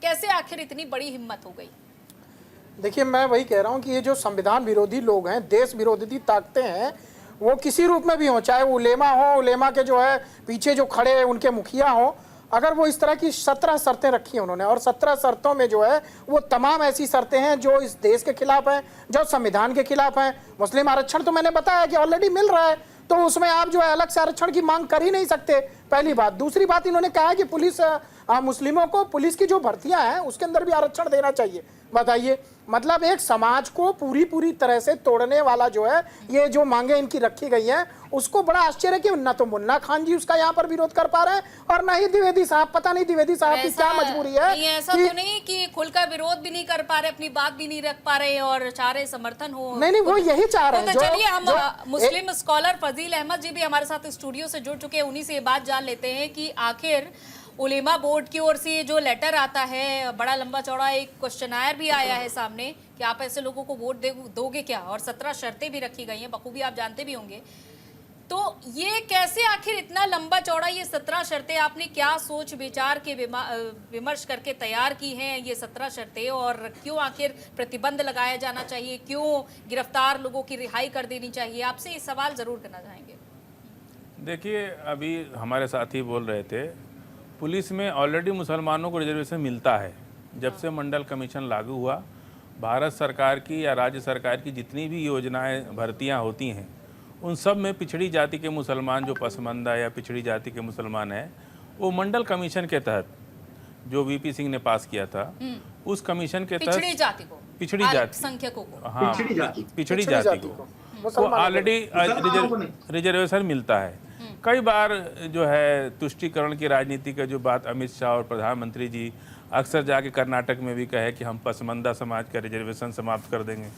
कैसे आखिर इतनी बड़ी हिम्मत हो गई? देखिए, मैं वही कह रहा हूं कि ये जो संविधान विरोधी लोग हैं, देश विरोधी ताकतें हैं, वो किसी रूप में भी हो, चाहे वो उलेमा हो, उलेमा के जो है पीछे जो खड़े हैं उनके मुखिया हो, अगर वो इस तरह की 17 शर्तें रखी हैं उन्होंने, और 17 शर्तों में जो है वो तमाम ऐसी शर्तें हैं जो इस देश के खिलाफ हैं, जो संविधान के खिलाफ हैं। मुस्लिम आरक्षण तो मैंने बताया कि ऑलरेडी मिल रहा है, तो उसमें आप जो है अलग से आरक्षण की मांग कर ही नहीं सकते। पहली बात। दूसरी बात, इन्होंने कहा है कि पुलिस मुस्लिमों को पुलिस की जो भर्तियां हैं उसके अंदर भी आरक्षण देना चाहिए। बताइए, मतलब एक समाज को पूरी तरह से तोड़ने वाला जो है ये जो मांगे इनकी रखी गई हैं, उसको बड़ा आश्चर्य है कि न तो मुन्ना खान जी उसका यहाँ पर विरोध कर पा रहे हैं और न ही द्विवेदी साहब। पता नहीं द्विवेदी साहब की क्या मजबूरी है। ऐसा तो नहीं कि खुलकर विरोध भी नहीं कर पा रहे, अपनी बात भी नहीं रख पा रहे और चाह रहे समर्थन हो। नहीं, वो यही चाह रहे हैं। तो चलिए, हम मुस्लिम स्कॉलर फजील अहमद जी भी हमारे साथ स्टूडियो से जुड़ चुके हैं, उन्हीं से ये बात जान लेते हैं कि आखिर उलेमा बोर्ड की ओर से जो लेटर आता है, बड़ा लंबा चौड़ा एक क्वेश्चनायर भी आया है सामने कि आप ऐसे लोगों को वोट दोगे क्या, और 17 शर्तें भी रखी गई हैं, बखूबी आप जानते भी होंगे। तो ये कैसे आखिर इतना लंबा चौड़ा ये 17 शर्तें, आपने क्या सोच विचार के विमर्श करके तैयार की हैं ये 17 शर्तें, और क्यों आखिर प्रतिबंध लगाया जाना चाहिए, क्यों गिरफ्तार लोगों की रिहाई कर देनी चाहिए? आपसे ये सवाल जरूर करना चाहेंगे। देखिए, अभी हमारे साथी बोल रहे थे, पुलिस में ऑलरेडी मुसलमानों को रिजर्वेशन मिलता है। जब से मंडल कमीशन लागू हुआ, भारत सरकार की या राज्य सरकार की जितनी भी योजनाएं भर्तियां होती हैं, उन सब में पिछड़ी जाति के मुसलमान जो पसमानदा या पिछड़ी जाति के मुसलमान हैं, वो मंडल कमीशन के तहत जो वीपी सिंह ने पास किया था, उस कमीशन के तहत पिछड़ी जाति को, पिछड़ी जाति अल्पसंख्यकों को, हाँ, पिछड़ी जाति को ऑलरेडी रिजर्वेशन मिलता है। कई बार जो है तुष्टीकरण की राजनीति का जो बात अमित शाह और प्रधानमंत्री जी अक्सर जाके कर्नाटक में भी कहे कि हम पसमानदा समाज का रिजर्वेशन समाप्त कर देंगे।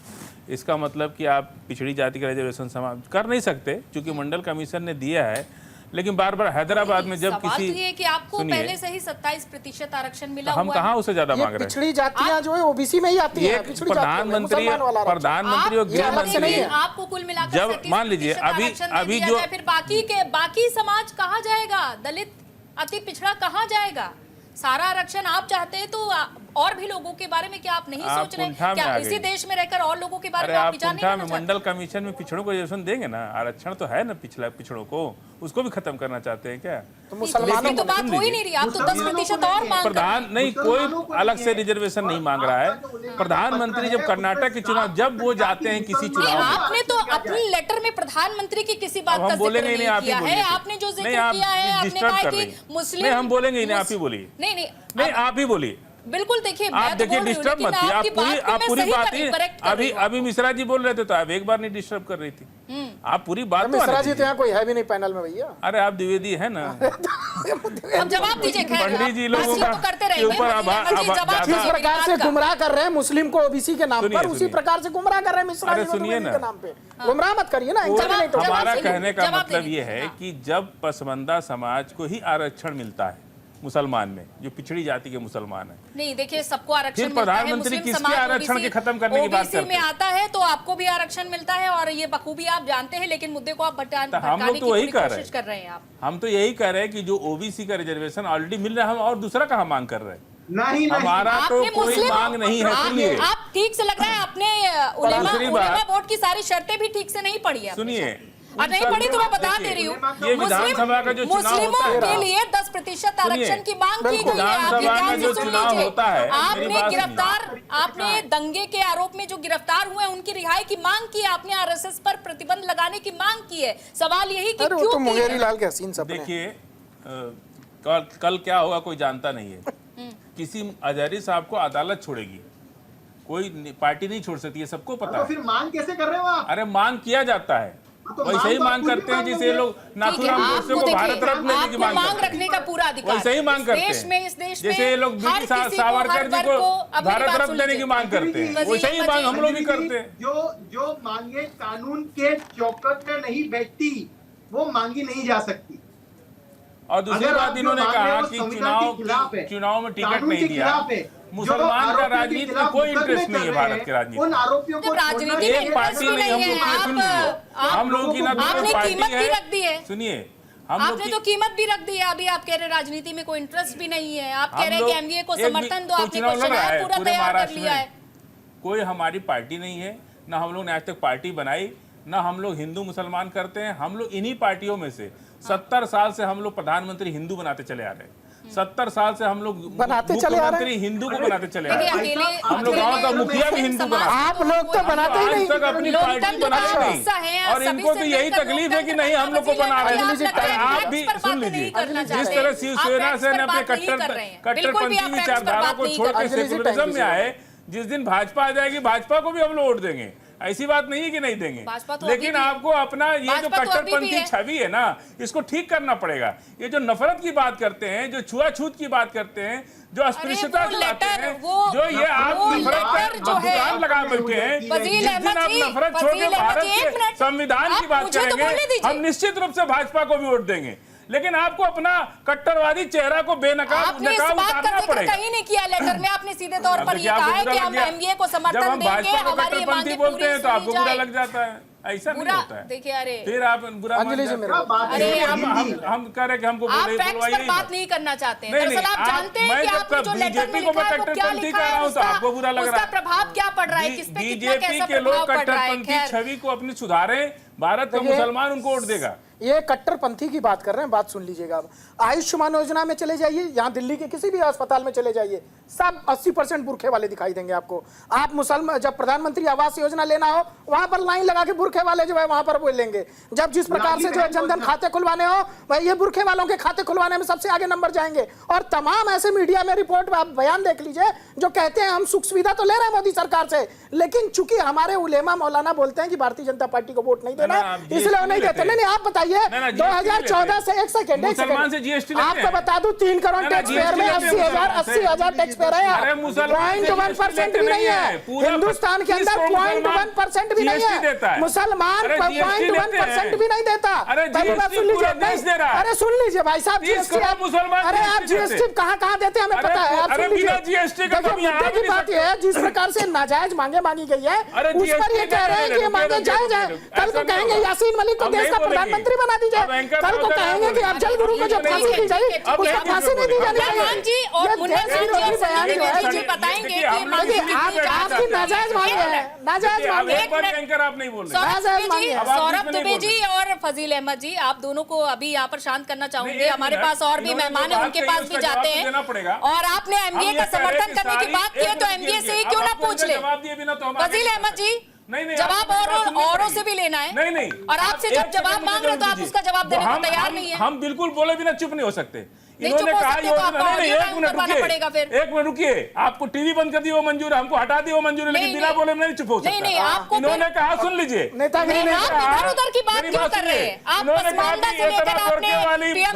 इसका मतलब कि आप पिछड़ी जाति का रिजर्वेशन समाप्त कर नहीं सकते, क्योंकि मंडल कमीशन ने दिया है। लेकिन बार बार हैदराबाद में जब किसी ये कि आपको पहले से ही 27% आरक्षण मिला हम हुआ कहाँ उसे ज्यादा मांग रहे हैं। पिछड़ी जातियां जो है ओबीसी में ही आती है। प्रधानमंत्री और गृह मंत्री, आपको कुल मिलाकर जब मान लीजिए अभी जो फिर बाकी समाज कहाँ जाएगा, दलित अति पिछड़ा कहाँ जाएगा? सारा आरक्षण आप चाहते हैं, तो और भी लोगों के बारे में क्या आप नहीं सोच रहे? क्या इसी देश में रहकर और लोगों के बारे में आप विचार नहीं करना चाहते? मंडल कमीशन में पिछड़ों को रिजर्वेशन देंगे ना, आरक्षण तो है ना पिछड़ों को, उसको भी खत्म करना चाहते हैं क्या? तो मुसलमानों तो बात हो ही नहीं रही, आप तो 10% और मांग प्रधान नहीं, कोई अलग से रिजर्वेशन नहीं मांग रहा है। प्रधानमंत्री जब कर्नाटक के चुनाव जब वो जाते हैं किसी चुनाव में, आपने तो अपने लेटर में प्रधानमंत्री की किसी बात का जिक्र नहीं किया है। आपने जो जिक्र किया है, आपने कहा कि मुस्लिम, हम बोलेंगे ही नहीं, आप ही बोलिए। नहीं, आप ही बोलिए। बिल्कुल, देखिए आप देखिए, डिस्टर्ब मत कीजिए। आप पूरी बात ही अभी मिश्रा जी बोल रहे थे तो आप एक बार नहीं डिस्टर्ब कर रही थी। आप पूरी बात मिश्रा जी तो यहाँ कोई है भी नहीं पैनल में भैया। अरे आप द्विवेदी है ना। अब जवाब दीजिए। पंडित जी लोगों का करते रहेंगे, जिस प्रकार से गुमराह कर रहे हैं मुस्लिम को ओबीसी के नाम पर, उसी प्रकार से गुमराह कर रहे हैं मिश्रा जी सुनिए ना, के नाम पे। गुमराह मत करिए ना। हमारा कहने का मतलब ये है कि जब पसमानदा समाज को ही आरक्षण मिलता है, मुसलमान में जो पिछड़ी जाति के मुसलमान है, नहीं देखिए सबको आरक्षण फिर प्रधानमंत्री किसके आरक्षण के खत्म करने की बात करते हैं? में आता है तो आपको भी आरक्षण मिलता है और ये बखूबी आप जानते हैं, लेकिन मुद्दे को आप हम लोग तो वही कोशिश कर रहे हैं। आप हम तो यही कह रहे हैं कि जो ओबीसी का रिजर्वेशन ऑलरेडी मिल रहा है, हम और दूसरा कहाँ मांग कर रहे हैं? नहीं, हमारा तो कोई मांग नहीं है। सुनिए, आप ठीक से लग रहा है आपने उलेमा बोर्ड की सारी शर्तें भी ठीक से नहीं पढ़ी है। सुनिए, और नहीं पढ़ी तो मैं बता दे रही हूँ, ये विधानसभा का जो चुनाव होता है के लिए 10% आरक्षण की मांग की गई है। विधानसभा में जो चुनाव होता है, आपने दंगे के आरोप में जो गिरफ्तार हुए उनकी रिहाई की मांग की है, आपने आरएसएस पर प्रतिबंध लगाने की मांग की है। सवाल यही कि क्यों तो मुंगेरी लाल के हसीन सपने। देखिए, कल क्या होगा कोई जानता नहीं है। किसी अजहरी साहब को अदालत छोड़ेगी, कोई पार्टी नहीं छोड़ सकती है, सबको पता है। फिर मांग कैसे कर रहे हो आप? अरे मांग किया जाता है, वैसे ही मांग करते हैं जिसे लोग नाथूराम गोडसे को भारत रत्न देने की मांग रखने का पूरा अधिकार, वैसे ही मांग करते हैं। इस देश में जैसे ये लोग सावरकर जी को भारत रत्न देने की मांग करते हैं, वैसे ही मांग हम लोग भी करते हैं। जो मांगे कानून के चौकट में नहीं बैठती, वो मांगी नहीं जा सकती। और दूसरी बात, इन्होंने कहा कि चुनाव में टिकट नहीं दिया। मुसलमान का राजनीति में कोई इंटरेस्ट नहीं है, भारत के राजनीति उन आरोपियों को राजनीति एक पार्टी नहीं, हम लोगों की ना पार्टी है। सुनिए, आपने तो कीमत भी रख दी है। अभी आप कह रहे राजनीति में कोई इंटरेस्ट भी नहीं है, आप कह रहे हैं कि एमवीए को समर्थन दो, आपने क्वेश्चन पूरा तैयार कर लिया है। कोई हमारी पार्टी नहीं है, ना हम लोग ने आज तक पार्टी बनाई, ना हम लोग हिंदू मुसलमान करते हैं। हम लोग इन्हीं पार्टियों में से 70 साल से हम लोग प्रधानमंत्री हिंदू बनाते चले आ रहे हैं। 70 साल से हम लोग बनाते चले आ रहे हैं। मुख्यमंत्री हिंदू को बनाते चले आ रहे देखिए, हैं। अकेले हम लोग गांव का मुखिया भी हिंदू बना, आप लोग तो बनाते ही आज नहीं। तक अपनी पार्टी बनाते नहीं, और इनको भी यही तकलीफ है कि नहीं हम लोग को बना रहे हैं। आप भी सुन लीजिए, जिस तरह शिवसेना से अपने कट्टरपंथी विचारधारा को छोड़ के सेकुलरिज्म में आए, जिस दिन भाजपा आ जाएगी भाजपा को भी हम लोग वोट देंगे, ऐसी बात नहीं है कि नहीं देंगे। तो लेकिन आपको अपना ये जो कट्टरपंथी छवि है ना, इसको ठीक करना पड़ेगा। ये जो नफरत की बात करते हैं, जो छुआछूत की बात करते हैं, जो अस्पृश्यता चलाते हैं, जो ये आप नफरत का दुकान लगा बैठे हैं, जिस दिन आप नफरत छोड़ के भारत के संविधान की बात करेंगे, हम निश्चित रूप से भाजपा को भी वोट देंगे। लेकिन आपको अपना कट्टरवादी चेहरा को बेनकाब उतारना पड़ेगा। कहीं नहीं किया लेटर में, आपने सीधे तौर पर ये कहा है कि हम एमबीए को समर्थन देंगे, भाजपा को हमारी ये मांगे बोलते हैं तो आपको बुरा जाए। लग जाता है, ऐसा नहीं होता है। देखिए, अरे फिर आप बुरा मान अंजलि जी, जाते मेरे हैं। अरे हम कह रहे कि हमको आप फैक्ट्स पर बात नहीं करना चाहते हैं। दरअसल आप जानते हैं कि आपने जो लेटर में लिखा है वो क्या लिखा है, आपको बुरा लग रहा उसका है। प्रभाव क्या पड़ रहा है, किस पे कितना बीजेपी कैसा के लोग प्रभाव पड़ रहा है। कट्टरपंथी छवि को अपनी सुधारें, भारत का मुसलमान उनको वोट देगा। ये कट्टरपंथी की बात कर रहे हैं, बात सुन लीजिएगा। अब आयुष्मान योजना में चले जाइए, यहाँ दिल्ली के किसी भी अस्पताल में चले जाइए, सब 80% बुरखे वाले दिखाई देंगे आपको। आप मुसलमान जब प्रधानमंत्री आवास योजना लेना हो, वहां पर लाइन लगा के बुरखे वाले जो है वहां पर बोलेंगे। जब जिस प्रकार से जो है जनधन खाते खुलवाने हो, भाई ये बुरखे वालों के खाते खुलवाने में सबसे आगे नंबर जाएंगे। और तमाम ऐसे मीडिया में रिपोर्ट आप बयान देख लीजिए जो कहते हैं हम सुख सुविधा तो ले रहे हैं मोदी सरकार से, लेकिन चूंकि हमारे उलेमा मौलाना बोलते हैं कि भारतीय जनता पार्टी को वोट नहीं देना, इसलिए वो नहीं देते। नहीं, आप बताइए 2014 से एक सेकंड आपको बता दूं 3 करोड़ टैक्स पेयर में 80,000 टैक्स पेयर है, 0.1% भी नहीं है। हिंदुस्तान के अंदर 0.1% भी नहीं है। मुसलमान 0.1% भी नहीं देता। सुन लीजिए, अरे सुन लीजिए भाई साहब, जीएसटी अरे आप जीएसटी कहाँ देते हैं हमें पता है। आप सुन लीजिए, मुद्दे की बात यह है जिस प्रकार से नाजायज मांगे मांगी गई है, उस पर ये कह रहे हैं कि ये मांगे जायज है। कल को कहेंगे यासीन मलिक को देश का प्रधानमंत्री बना दीजिए, कल को कहेंगे कि अफजल गुरु को जो फांसी दी जाए उसको फांसी नहीं दी जानी चाहिए। आपकी नाजायज मांगे है, नाजायज मांगे। सौरभ दुबे जी और फजील अहमद जी, आप दोनों को अभी यहाँ पर शांत करना चाहूंगी। हमारे पास और भी मेहमान है, उनके पास भी जाते हैं। और आपने एमबीए का समर्थन करने की बात की है तो एमबीए से ही क्यों ना पूछ ले। फजील अहमद जी, जवाब औरों से भी लेना है। नहीं, और आपसे जब जवाब मांग रहे तो आप उसका जवाब देने को तैयार नहीं है। हम बिल्कुल बोले बिना चुप नहीं हो सकते। इन्होंने कहा एक मिनट रुकिए, आपको टीवी बंद कर दी वो मंजूर है, हमको हटा दी वो मंजूर है, लेकिन बिना बोले नहीं चुप हो सकता। इन्होंने कहा, सुन लीजिए, नेतागिरी नहीं, आप इधर उधर की बात क्यों कर रहे हैं? आप पसमानदा से लेकर आपने पीएम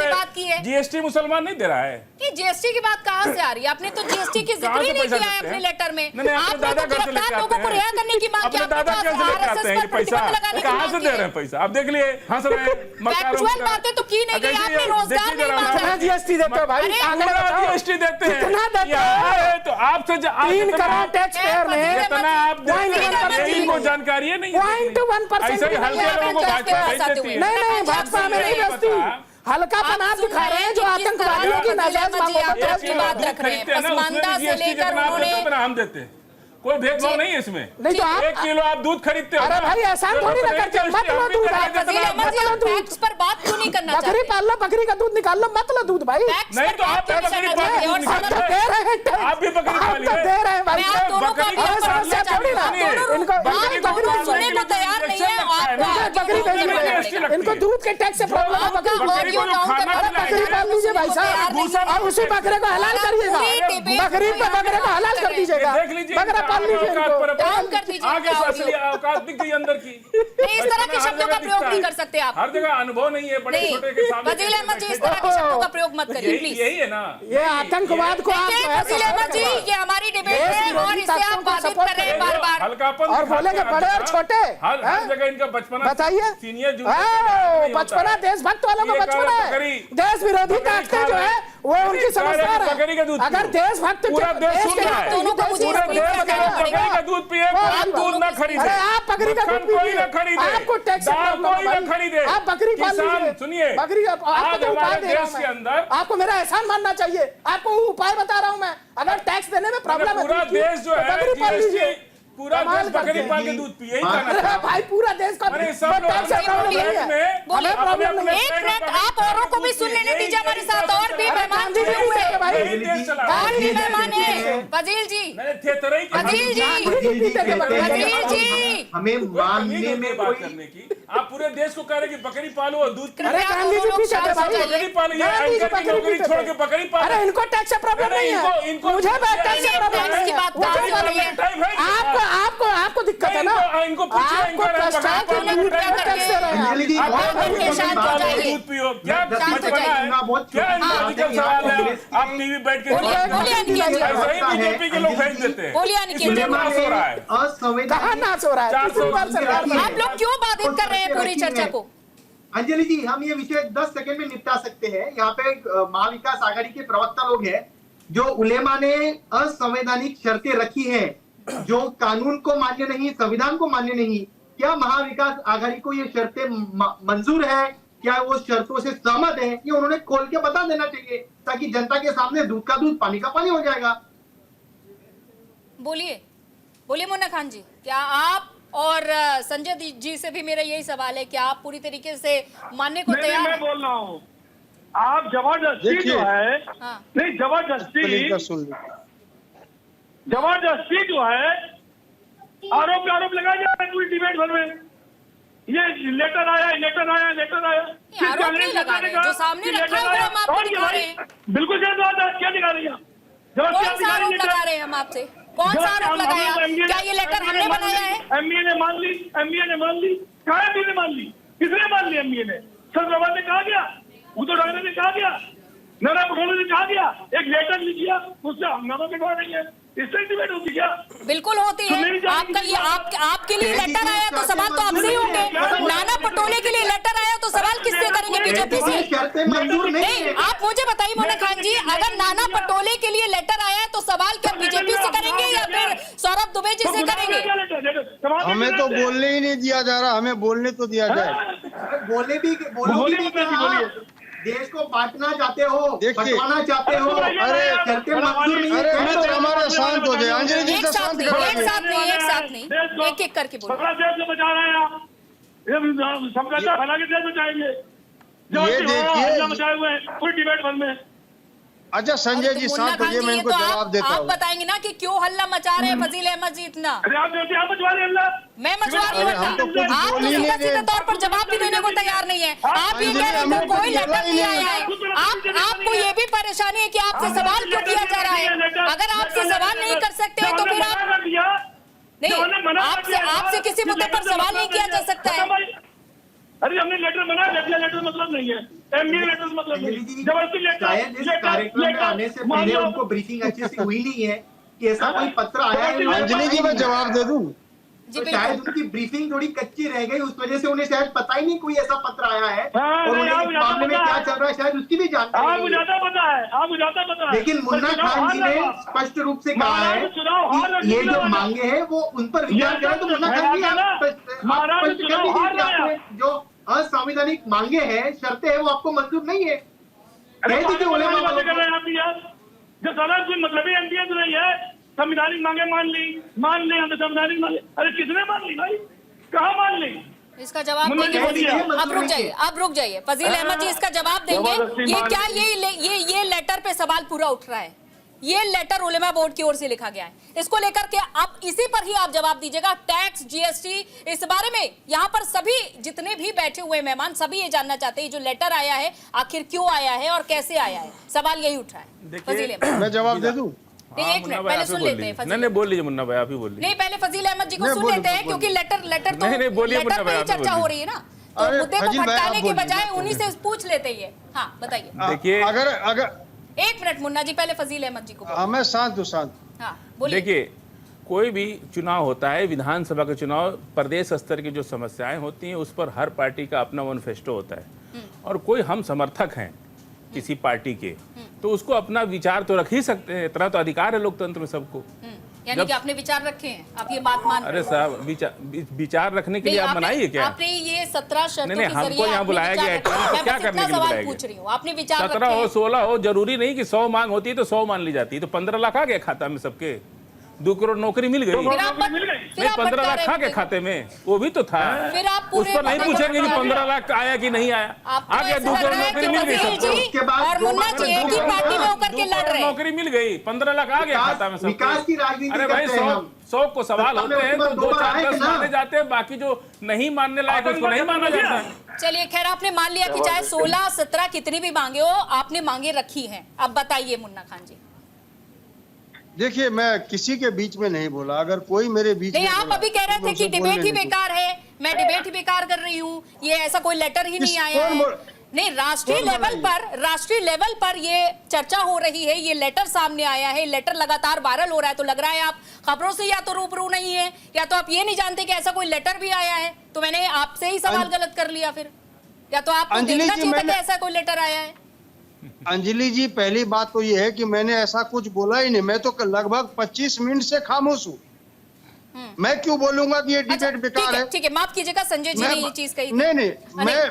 बात की है। जीएसटी मुसलमान नहीं दे रहा है। जीएसटी की बात कहाँ से आ रही है? आपने तो जीएसटी की जिक्र ही नहीं किया है अपने लेटर में। आपने तो गिरफ्तार लोगों को रिहा करने की मांग की। दादा कैसे लेके आते हैं पैसा, कहाँ से दे रहे हैं पैसा? आप देख लिए, हंस रहे हैं। फैक्चुअल बातें तो की नहीं गई, आपने रोजगार नहीं मांगा। जीएसटी देते हो भाई, जीएसटी देते हैं, कितना देते हैं? तो आपसे 3 करोड़ टैक्स पेयर में इतना आप को जानकारी है नहीं, 0.1% ऐसे ही हल्के लोगों को भाजपा भेज देती है। नहीं, भाजपा में नहीं बसती। हल्का पना दिखा रहे हैं जो आतंकवादियों की नाजायज मांगों पर बात रख रहे हैं। पसमानदा से लेकर उन्होंने हम देते हैं, कोई भेदभाव नहीं है इसमें। नहीं तो आप 1 किलो आप दूध खरीदते हो। अरे भाई ऐसा थोड़ी ना करते, मत लो दूध। फैक्ट्स पर बात क्यों नहीं करना चाहते? बकरी पाल लो, बकरी का दूध निकाल लो, मत लो दूध भाई। नहीं तो आप बकरी दे रहे हैं, आप भी बकरी पालिए। दे रहे हैं भाई, समस्या थोड़ी ना। इनको सुनने को तैयार नहीं है। बकरी भेजिए, इनको दूध के टैक्स से प्रॉब्लम है। बकरी पाल लीजिए भाई साहब, और उसी बकरे को हलाल करिएगा। बकरी बकरे को हलाल कर दीजिएगा, बकरा पाल लीजिए। औकात दिख गई अंदर की। इस तरह के शब्दों का प्रयोग नहीं कर सकते आप। हर जगह अनुभव नहीं है, बड़े छोटे के सामने। फजील अहमद जी, इस तरह के शब्दों का प्रयोग मत करिए प्लीज। यही है ना, ये आतंकवाद को आप फजील अहमद जी, ये हमारी डिबेट है और इसे आप बाधित कर रहे हैं बार-बार। हल्कापन और बोलेंगे बड़े और छोटे। हर जगह इनका बचपना, बताइए, सीनियर बचपना देशभक्त वालों को बचपना है। देश विरोधी ताकतें जो है वो उनकी समझदार है। अगर देशभक्त पूरा देश सुन रहा है, पूरा देश बकरी का दूध पिए, दूध ना खरीदे। अरे आप बकरी का दूध कोई ना खरीदे, आपको टैक्स कोई ना खरीदे। आप बकरी पाल लीजिए। सुनिए, बकरी आज हमारे देश के अंदर आपको मेरा एहसान मानना चाहिए। आपको उपाय बता रहा हूँ मैं, अगर टैक्स देने में प्रॉब्लम है पूरा देश जो है पूरा देश बकरी पाल के दूध पिए, भाई पूरा देश का सब लोग बोलिए, एक मिनट आप औरों को भी सुन लेने दीजिए, हमारे साथ और भी मेहमान जुड़े हुए हैं, और भी मेहमान है। फजील जी, फजील जी, हमें मानने में बात कोई करने की, आप पूरे देश को कह रहे कि बकरी पालो और दूध, बकरी पालो, नौकरी छोड़ के बकरी पालो। अरे इनको टैक्स से प्रॉब्लम नहीं है, मुझे टैक्स से प्रॉब्लम की बात आपको दिक्कत है ना, इनको दूध पियो, क्या सवाल है? आप टीवी बैठ के बीजेपी के लोग भेज देते हैं, नाश हो रहा है, कहाँ नाश हो रहा है? आप लोग क्यों बाधित कर रहे हैं पूरी चर्चा को? अंजलि जी, हम ये विषय 10 सेकंड में निपटा सकते हैं। यहाँ पे महाविकास आघाड़ी के प्रवक्ता लोग हैं, जो उलेमा ने असंवैधानिक शर्तें रखी हैं, जो कानून को मान्य नहीं, संविधान को मान्य नहीं, क्या महाविकास आघाड़ी को ये शर्तें मंजूर है? क्या वो शर्तों से सहमत है? ये उन्होंने खोल के बता देना चाहिए, ताकि जनता के सामने दूध का दूध पानी का पानी हो जाएगा। बोलिए, बोलिए मुन्ना खान जी, क्या आप और संजय जी से भी मेरा यही सवाल है कि आप पूरी तरीके से मानने को तैयार हैं? मैं बोल रहा हूँ, आप जबरदस्ती जो है, नहीं जबरदस्ती जो है, आरोप लगाया जा रहा है पूरी डिबेट भर में। ये लेटर आया, आरोप नहीं लगा रहे, जो सामने रखा है वो हम आपको दिखा रहे हैं। बिल्कुल क्या दिखा रही है? कौन सा आरोप लगा रहे हैं हम आपसे? कौन सा आरोप लगाया? क्या ये लेटर हमने बनाया है? एमबीए ने मान ली, कहा एमबीए ने मान ली? किसने मान ली? एमबीए ने, सरसवाल ने कहा गया, उद्धव ठाकरे ने कहा गया, नाना पटोले ने कहा गया, एक लेटर लिखिया, उससे हंगामा बिठवा रही है, इससे डिबेट होती क्या? बिल्कुल होती है। आपका ये आपके लिए लेटर आया तो सवाल तो आपसे ही होंगे। नाना पटोले के लिए लेटर आया तो सवाल किससे करेंगे? बीजेपी से? नहीं, आप मुझे बताइए मुन्ना खान जी, अगर नाना पटोले के लिए लेटर आया तो सवाल क्या बीजेपी से करेंगे या फिर सौरभ दुबे जी से करेंगे? हमें तो बोलने ही नहीं दिया जा रहा, हमें बोलने तो दिया जाए। बोले देश को बांटना चाहते हो, बंटवाना चाहते हो, अरे शर्तें मंजूर नहीं है। हमारा शांत हो जाए, अंजलि जी का शांत एक साथ नहीं, एक करके बोलो। देश को बचा रहे हैं आप, सबका हालांकि देश बचाएंगे, ये देखिए बचाए हुए हैं पूरी डिबेट भर में। अच्छा संजय जी शांत हो जाइए, मैं इनको जवाब देता आप हूँ। बताएंगे ना कि क्यों हल्ला मचा रहे हैं फजील अहमद जी इतना? अरे आप मचवा रहे हैं, मैं मचवा रही हूँ? आप तो सीधे तौर पर जवाब भी देने को तैयार नहीं है। आप ये कह रहे हैं कि कोई लेटर नहीं आया है। आपको ये भी परेशानी है कि आपसे सवाल क्यों किया जा रहा है? अगर आपसे सवाल नहीं कर सकते तो फिर आप नहीं, आपसे किसी मुद्दे पर सवाल नहीं किया जा सकता है। अरे हमने लेटर बनाया, लेटर मतलब नहीं है, एमबीए लेटर मतलब नहीं, जबरदस्ती शायद इस कार्यक्रम में आने से पहले उनको ब्रीफिंग अच्छे से हुई नहीं है कि ऐसा कोई पत्र आया है। अंजलि जी मैं जवाब दे दूं? तो शायद उनकी ब्रीफिंग थोड़ी कच्ची रह गई, उस वजह से उन्हें शायद पता ही नहीं कोई ऐसा पत्र आया है और उन्हें इस मामले में क्या चल रहा है शायद उसकी भी जानकारी नहीं है। आपको पता है। लेकिन मुन्ना खान जी ने स्पष्ट रूप से कहा है कि ये जो मांगे हैं वो उन पर विचार करें। तो मुन्ना खान जी आप स्पष्ट कर दीजिए कि आपने जो असंवैधानिक मांगे हैं, शर्तें हैं, वो आपको मंजूर नहीं है। कह दीजिए उलेमा वालों को। जो सारा कोई मतलब ही एमपीए तो नहीं है, संवैधानिक मांगे मान ली हम संवैधानिक मांगे, अरे किसने मान ली भाई, कहाँ मान ली? इसका जवाब देंगे। अब रुक जाइए फजील अहमद जी, इसका जवाब देंगे। ये क्या ये लेटर पे सवाल पूरा उठ रहा है, ये लेटर उलेमा बोर्ड की ओर से लिखा गया है, इसको लेकर के आप इसी पर ही आप जवाब दीजिएगा। टैक्स, जीएसटी, इस बारे में यहाँ पर सभी जितने भी बैठे हुए मेहमान सभी ये जानना चाहते हैं जो लेटर आया है आखिर क्यों आया है और कैसे आया है, सवाल यही उठ रहा है। फजील अहमद, मैं जवाब दे दूं? एक मिनट पहले सुन लेते हैं। नहीं बोल लीजिए मुन्ना भाई, आप ही बोल लीजिए। नहीं, पहले फजील अहमद जी को सुन लेते हैं क्योंकि लेटर तो नहीं बोलिए लेटर पे ही चर्चा हो रही है ना, तो मुद्दे को भटकाने के बजाय उन्हीं से पूछ लेते हैं। हाँ बताइए। देखिए अगर एक मिनट मुन्ना जी, पहले फजील अहमद जी को। मैं शांत हूँ, शांत। हाँ बोलिए। देखिए कोई भी चुनाव होता है, विधानसभा का चुनाव, प्रदेश स्तर की जो समस्याएं होती हैं उस पर हर पार्टी का अपना मैनिफेस्टो होता है और कोई हम समर्थक हैं किसी पार्टी के तो उसको अपना विचार तो रख ही सकते हैं, इतना तो अधिकार है लोकतंत्र में सबको। यानी कि आपने विचार रखे हैं, आप ये बात मान रहे हैं? अरे साहब विचार रखने के लिए आप बनाइए क्या? आपने ये 17 शर्तों के जरिए हमको यहाँ बुलाया गया है, क्या करने के लिए बुलाया पूछ रही हूँ, आपने विचार 17 हो 16 हो, जरूरी नहीं कि 100 मांग होती है तो 100 मान ली जाती है, तो 15 लाख आ गया खाता में सबके, 2 करोड़ नौकरी मिल गई। फिर आप नहीं, 15 लाख था के खाते में, वो भी तो था। फिर आप उस पर नहीं पूछेंगे कि 15 लाख आया कि नहीं आया, आ गया 2 करोड़ नौकरी मिल गई सबको। और मुन्ना जी एक ही पार्टी में होकर के लड़ रहे हैं। नौकरी मिल गई, 15 लाख आ गया खाता में सबको। विकास की राजनीति अरे भाई, करते हैं हम। 100 को सवाल सत्ता में होते हैं तो उसमें 2, 4, आएंगे 10 ना। माने जाते हैं, बाकी जो नहीं मानने लायक उसको नहीं माना जाता है। चलिए खैर, आपने मान लिया कि चाहे 16, 17 कितनी भी मांगे हो, आपने मांगे रखी हैं। अब बताइए मुन्ना खान जी। देखिए, मैं किसी के बीच में नहीं बोला। अगर कोई मेरे बीच नहीं, में आप बोला, अभी कह रहे तो थे मैं कि उसे डिबेट बोलने ही नहीं बेकार है, मैं डिबेट ही बेकार कर रही हूँ, ये ऐसा कोई लेटर ही नहीं आया कौन है। बोल- नहीं, राष्ट्रीय लेवल पर ये चर्चा हो रही है, ये लेटर सामने आया है, लेटर लगातार वायरल हो रहा है, तो लग रहा है आप खबरों से या तो रूबरू नहीं है, या तो आप ये नहीं जानते कि ऐसा कोई लेटर भी आया है। तो मैंने आपसे ही सवाल गलत कर लिया फिर, या तो आपको अंजलि देखना जी, चाहिए था कि मैंने- ऐसा कोई लेटर आया है। अंजलि जी, पहली बात तो ये है कि मैंने ऐसा कुछ बोला ही नहीं। मैं तो लगभग 25 मिनट से खामोश हूँ। मैं क्यों बोलूंगा कि ये अच्छा, डिबेट बेकार है? ठीक है, माफ कीजिएगा, संजय जी ने ये चीज कही थी। नहीं, नहीं,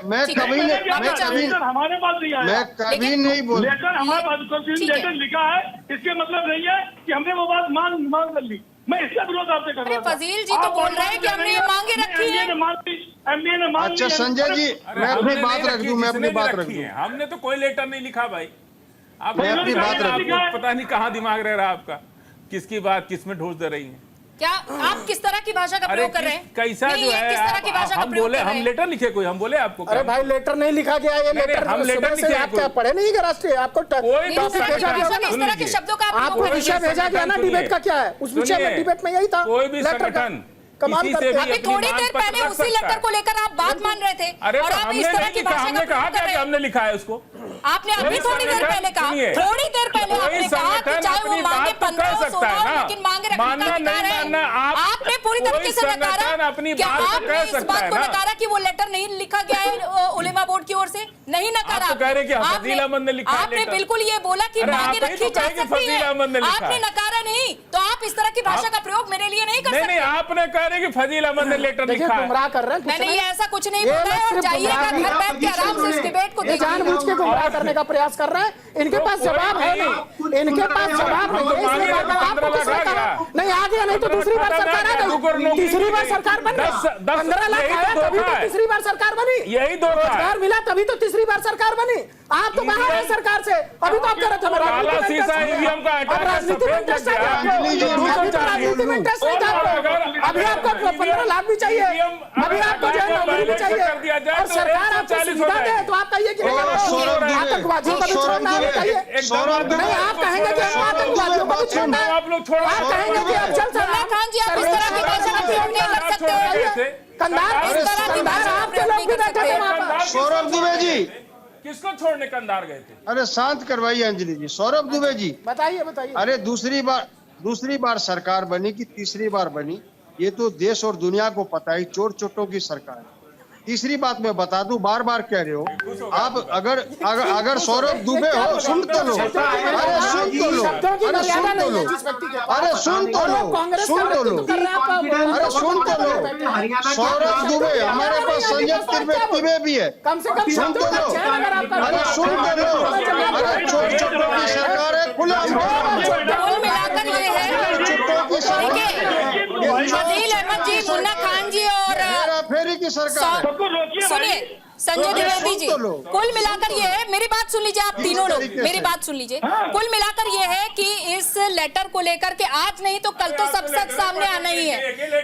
मैं ठीक है। कभी नहीं, आप मैं चाहे- कभी हमारे पास नहीं आया। मैं कभी लेकिन- नहीं बोल लेटर हमारे पास ठीक है। लेटर लिखा है, इसके मतलब नहीं है कि हमने वो बात मांग कर ली। मैं इसका विरोध आपसे कर अरे रहा था। फजील जी तो बोल रहे हैं कि हमने ये मांगे रखी है। एमबीए ने मांग अच्छा ली। संजय जी, अरे मैं अपनी हमने बात नहीं रख रखी, दूं, मैं जिसने अपनी भी बात रख रखी दूं। है। हमने तो कोई लेटर नहीं लिखा भाई। आप मैं अपनी बात रख दूं। पता नहीं कहाँ दिमाग रह रहा है आपका, किसकी बात किस में ढूंढ दे रही है। क्या आप किस तरह की भाषा का अरे प्रयोग कर रहे हैं? कैसा नहीं, जो ये है, किस तरह की भाषा का हम प्रयोग बोले, कर रहे हम हैं? लेटर लिखे कोई, हम बोले आपको अरे भाई, लेटर नहीं लिखा गया, ये नहीं, लेटर हम लेटर सुबह से लिखे आप कोई। क्या पढ़े नहीं? राष्ट्रीय आपको कोई नहीं, तो इस तरह की संगठन- भाषा में, इस सुन तरह के लीजिए। शब्दों का आप आपको प्रयोग कर विषय रहे हैं। भेजा गया ना सुनिए। डिबेट का, क्या है उस विषय में? सुनिए, डिबेट में यही था, कोई भी लेटर का। संगठन कमाल किसी करते से हैं। भी अभी अपनी थोड़ी मांग देर पर पहले रख उसी सकता लेटर है। को लेकर आप बात मान रहे थे, अरे और तो आप हमने इस तरह नहीं की लिखा, भाषा का हमने कहा प्रयोग कर क्या रहे कि हैं। हमने लिखा है उसको। आपने अभी कोई थोड़ी देर संगठन- पहले कहा, सुनिए, थोड़ी देर पहले कोई आपने कहा कि संगठन चाहे वो अपनी मांगे बात तो 15 कह हो, सकता 16 है हो, ना। लेकिन मांगे रखने मानना का अधिकार नहीं है। मानना, आपने पूरी कोई तरीके से नकारा संगठन अपनी क्या बात तो आपने कह इस सकता बात है को ना। नकारा कि वो लेटर नहीं लिखा गया है उलेमा बोर्ड की ओर से? नहीं नकारा। आप तो कह रहे कि आपने- फजील अहमद ने लिखा है आपने लेटर। बिल्कुल ये बोला कि अरे मांगे आप ही रखी तो जा कहे कि सकती फजील अहमद ने है, लिखा आपने है। नकारा नहीं, तो आप इस तरह की भाषा का प्रयोग मेरे लिए नहीं कर नहीं नहीं, सकते। आपने कह रहे कि फजील अहमद ने लेटर देखिए, लिखा है। गुमराह कर रहे हैं। मैंने ये ऐसा कुछ नहीं ये बोला है, और सिर्फ जाइएगा गुमराह घर नहीं, बैठ के आराम से इस डिबेट को ये देखिए। जानबूझ के गुमराह करने का प्रयास कर रहे हैं। इनके पास जवाब है नहीं, इनके पास जवाब नहीं है, इसलिए बात आपको किसने कहा? नहीं आ गया, नहीं तो दूसरी बार सरकार आ गई, तीसरी बार सरकार बन गई। 15 लाख आया तभी तो तीसरी बार सरकार बनी, यही दो रोजगार मिला तभी तो तीसरी बार सरकार बनी। आप तो बाहर है सरकार से, अभी तो आप कह रहे थे काला शीशा ईवीएम का हटा अब के राजनीति में सफेद इंटरेस्ट लग है गया। आपको। अभी तो राजनीति में इंटरेस्ट नहीं था आपको। अभी आपको 15 लाख भी चाहिए, अभी आपको जो है नौकरी भी चाहिए, और सरकार आपको सुविधा दे तो आप कहिए कि नहीं, आतंकवादियों को भी छोड़ना है, बताइए। नहीं, आप कहेंगे कि हम आतंकवादियों को भी छोड़ना है, आप लोग छोड़ो। आप कहेंगे कि अब चल मुन्ना खान जी, आप इस तरह की भाषा का प्रयोग नहीं कर सकते। कंधार, इस तरह की भाषा का आपके प्रयोग लोग नहीं भी कर बैठे थे वहां पर। सौरभ दुबे जी, किसको छोड़ने कंधार गए थे? अरे शांत करवाइए अंजलि जी। सौरभ दुबे जी, बताइए बताइए। अरे दूसरी बार सरकार बनी कि तीसरी बार बनी, ये तो देश और दुनिया को पता है, चोर चोटों की सरकार है। तीसरी बात मैं बता दूं, बार बार कह रहे हो आप, अगर सौरभ दुबे हो, सुन तो लो, अरे सुन तो लो, अरे सुन तो लो, अरे सुन तो लो, सुन तो लो, अरे सुन तो लो। सौरभ दुबे, हमारे पास संजय तिबे भी है, कम से कम सुन तो लो, अरे सुन तो लो, अरे चोर चोटों की सरकार है, खुला कुल मिलाकर ये है, चोटों की सरकार देखिए, फजील अहमद जी, मुन्ना खान जी और फेरी की सरकार है। सुनिए संजय द्विवेदी जी, कुल मिलाकर ये है, मेरी बात सुन लीजिए, आप तीनों लोग मेरी बात सुन लीजिए। कुल मिलाकर ये है कि इस लेटर को लेकर के आज नहीं तो कल तो सब सच सामने आना ही है,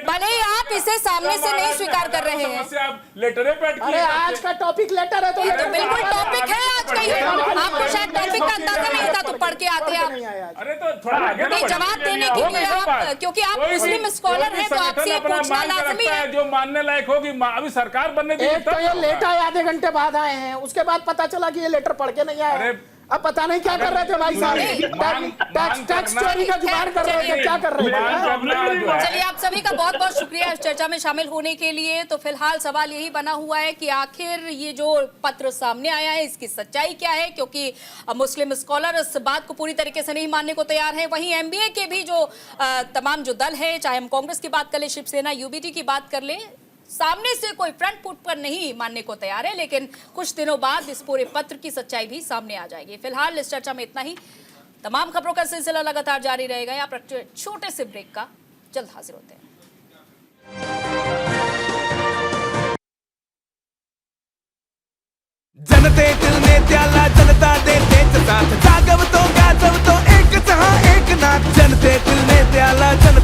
भले ही आप इसे सामने से नहीं स्वीकार कर रहे हैं। अरे आज का टॉपिक लेटर है तो ये तो बिल्कुल टॉपिक है आज का, ये आपको शायद टॉपिक का अंदाजा नहीं था तो पढ़ के आते आप। अरे तो थोड़ा आगे नहीं, जवाब देने के लिए आप, क्योंकि आप मुस्लिम स्कॉलर हैं तो आपसे ये पूछना लाजमी है। जो मानने लायक होगी, अभी सरकार बनने दी एक तो ये लेट आए, आधे घंटे बाद आए हैं, उसके बाद पता चला कि ये लेटर पढ़ के नहीं आए। अब पता नहीं क्या कर रहे थे भाई साहब, टैक्स चोरी का जुगाड़ कर रहे थे, क्या कर रहे थे। चलिए, आप सभी का बहुत बहुत शुक्रिया इस चर्चा में शामिल होने के लिए। तो फिलहाल सवाल यही बना हुआ है कि आखिर ये जो पत्र सामने आया है इसकी सच्चाई क्या है, क्योंकि मुस्लिम स्कॉलर इस बात को पूरी तरीके से नहीं मानने को तैयार है। वहीं एमबीए के भी जो तमाम जो दल है, चाहे हम कांग्रेस की बात कर ले, शिवसेना, यूबीटी की बात कर ले, सामने से कोई फ्रंट फुट पर नहीं मानने को तैयार है, लेकिन कुछ दिनों बाद इस पूरे पत्र की सच्चाई भी सामने आ जाएगी। फिलहाल इस चर्चा में इतना ही। तमाम खबरों का सिलसिला लगातार जारी रहेगा। यहाँ पर छोटे से ब्रेक का, जल्द हाजिर होते हैं। जनतेतील नेत्याला जनता देतेच साथ, जागवतो गाजवतो एकच हा एकनाथ. जनतेतील नेत्याला जनता